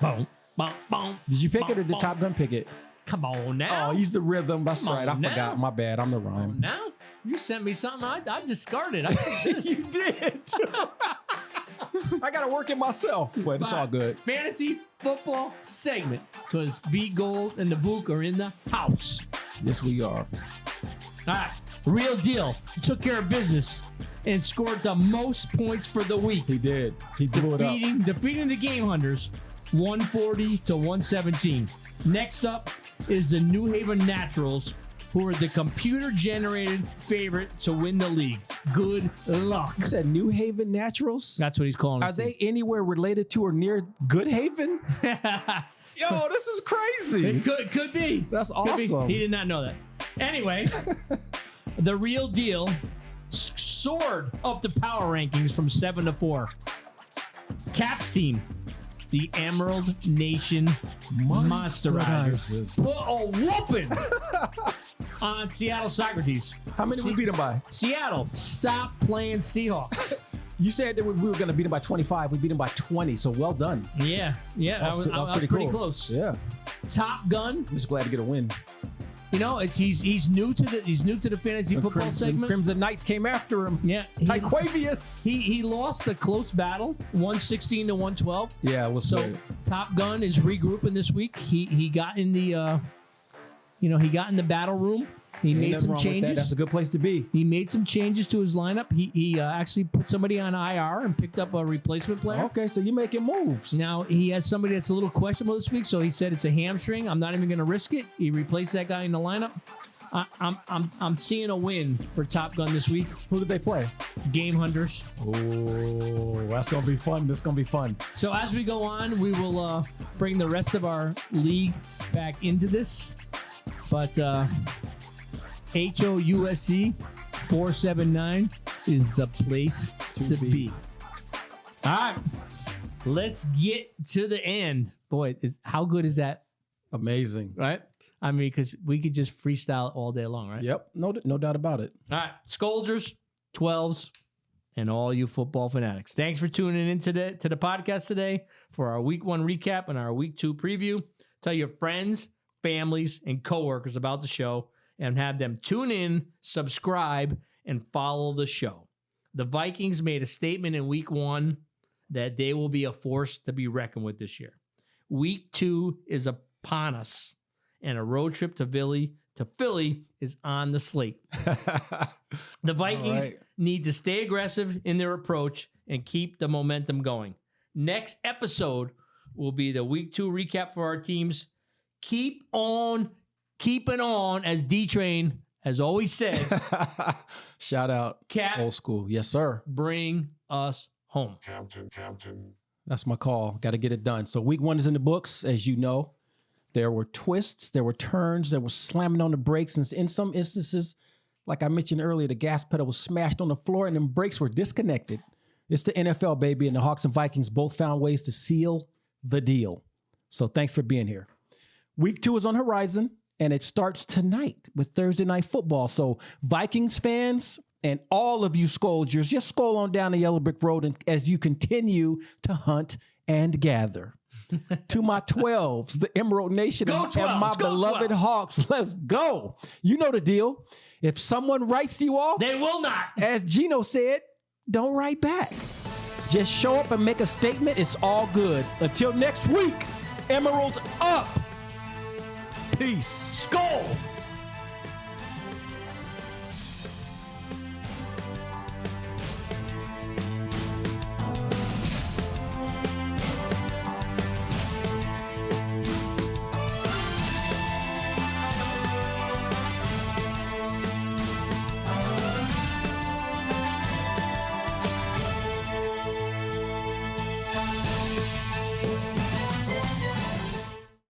Boom, boom, boom. Did you pick it or boom, did Top Gun pick it? Come on now. Oh, he's the rhythm. That's Come right. I on now. forgot. My bad. I'm the rhyme. Now you sent me something I discarded. I took this. You did. I got to work it myself. But it's all good. Fantasy football segment because B Gold and the Book are in the house. Yes, we are. All right, real deal. Took care of business and scored the most points for the week. He did. He blew it up. Defeating the Game Hunters 140 to 117. Next up is the New Haven Naturals, who are the computer-generated favorite to win the league. Good luck. You said New Haven Naturals? That's what he's calling Are us. they anywhere related to or near Good Haven? Yo, this is crazy. It could be. That's Could be. awesome. He did not know that. Anyway, the real deal soared up the power rankings from 7 to 4. Caps team, the Emerald Nation Monsterizers. Put a whooping on Seattle Socrates. How many we beat them by? Seattle, stop playing Seahawks. You said that we were going to beat them by 25. We beat them by 20, so well done. Yeah, That was pretty cool. close. Yeah. Top Gun, I'm just glad to get a win. you know, he's new to the fantasy football segment. Crimson Knights came after him. Yeah, Tyquavius. he lost a close battle, 116 to 112. Yeah, it was So good. Top Gun is regrouping this week. He got in the he got in the battle room. He Ain't made nothing some wrong with that. changes. That's a good place to be. He made some changes to his lineup. He actually put somebody on IR and picked up a replacement player. Okay, so you're making moves. Now he has somebody that's a little questionable this week, so he said it's a hamstring. I'm not even going to risk it. He replaced that guy in the lineup. I'm seeing a win for Top Gun this week. Who did they play? Game Hunters. Oh, that's going to be fun. This is going to be fun. So as we go on, we will bring the rest of our league back into this. But HOUSC 479 is the place to be. All right, let's get to the end. Boy, how good is that? Amazing. Right? I mean, because we could just freestyle all day long, right? Yep. No doubt about it. All right, Scolders, 12s, and all you football fanatics. Thanks for tuning in to the podcast today for our week 1 recap and our week 2 preview. Tell your friends, families, and coworkers about the show and have them tune in, subscribe, and follow the show. The Vikings made a statement in week 1 that they will be a force to be reckoned with this year. Week 2 is upon us, and a road trip to Philly is on the slate. The Vikings need to stay aggressive in their approach and keep the momentum going. Next episode will be the week 2 recap for our teams. Keep on keeping on, as D-Train has always said. Shout out. Cap. Old school. Yes, sir. Bring us home. That's my call. Got to get it done. So week 1 is in the books, as you know. There were twists, there were turns, there was slamming on the brakes. And in some instances, like I mentioned earlier, the gas pedal was smashed on the floor and the brakes were disconnected. It's the NFL, baby, and the Hawks and Vikings both found ways to seal the deal. So thanks for being here. Week 2 is on the horizon, and it starts tonight with Thursday Night Football. So Vikings fans and all of you Scolders, just scroll on down the Yellow Brick Road and as you continue to hunt and gather. To my 12s, the Emerald Nation, Go and 12s, my go beloved 12s. Hawks, let's go. You know the deal. If someone writes you off, They will not. as Gino said, don't write back. Just show up and make a statement. It's all good. Until next week, Emerald up. Peace. Skull.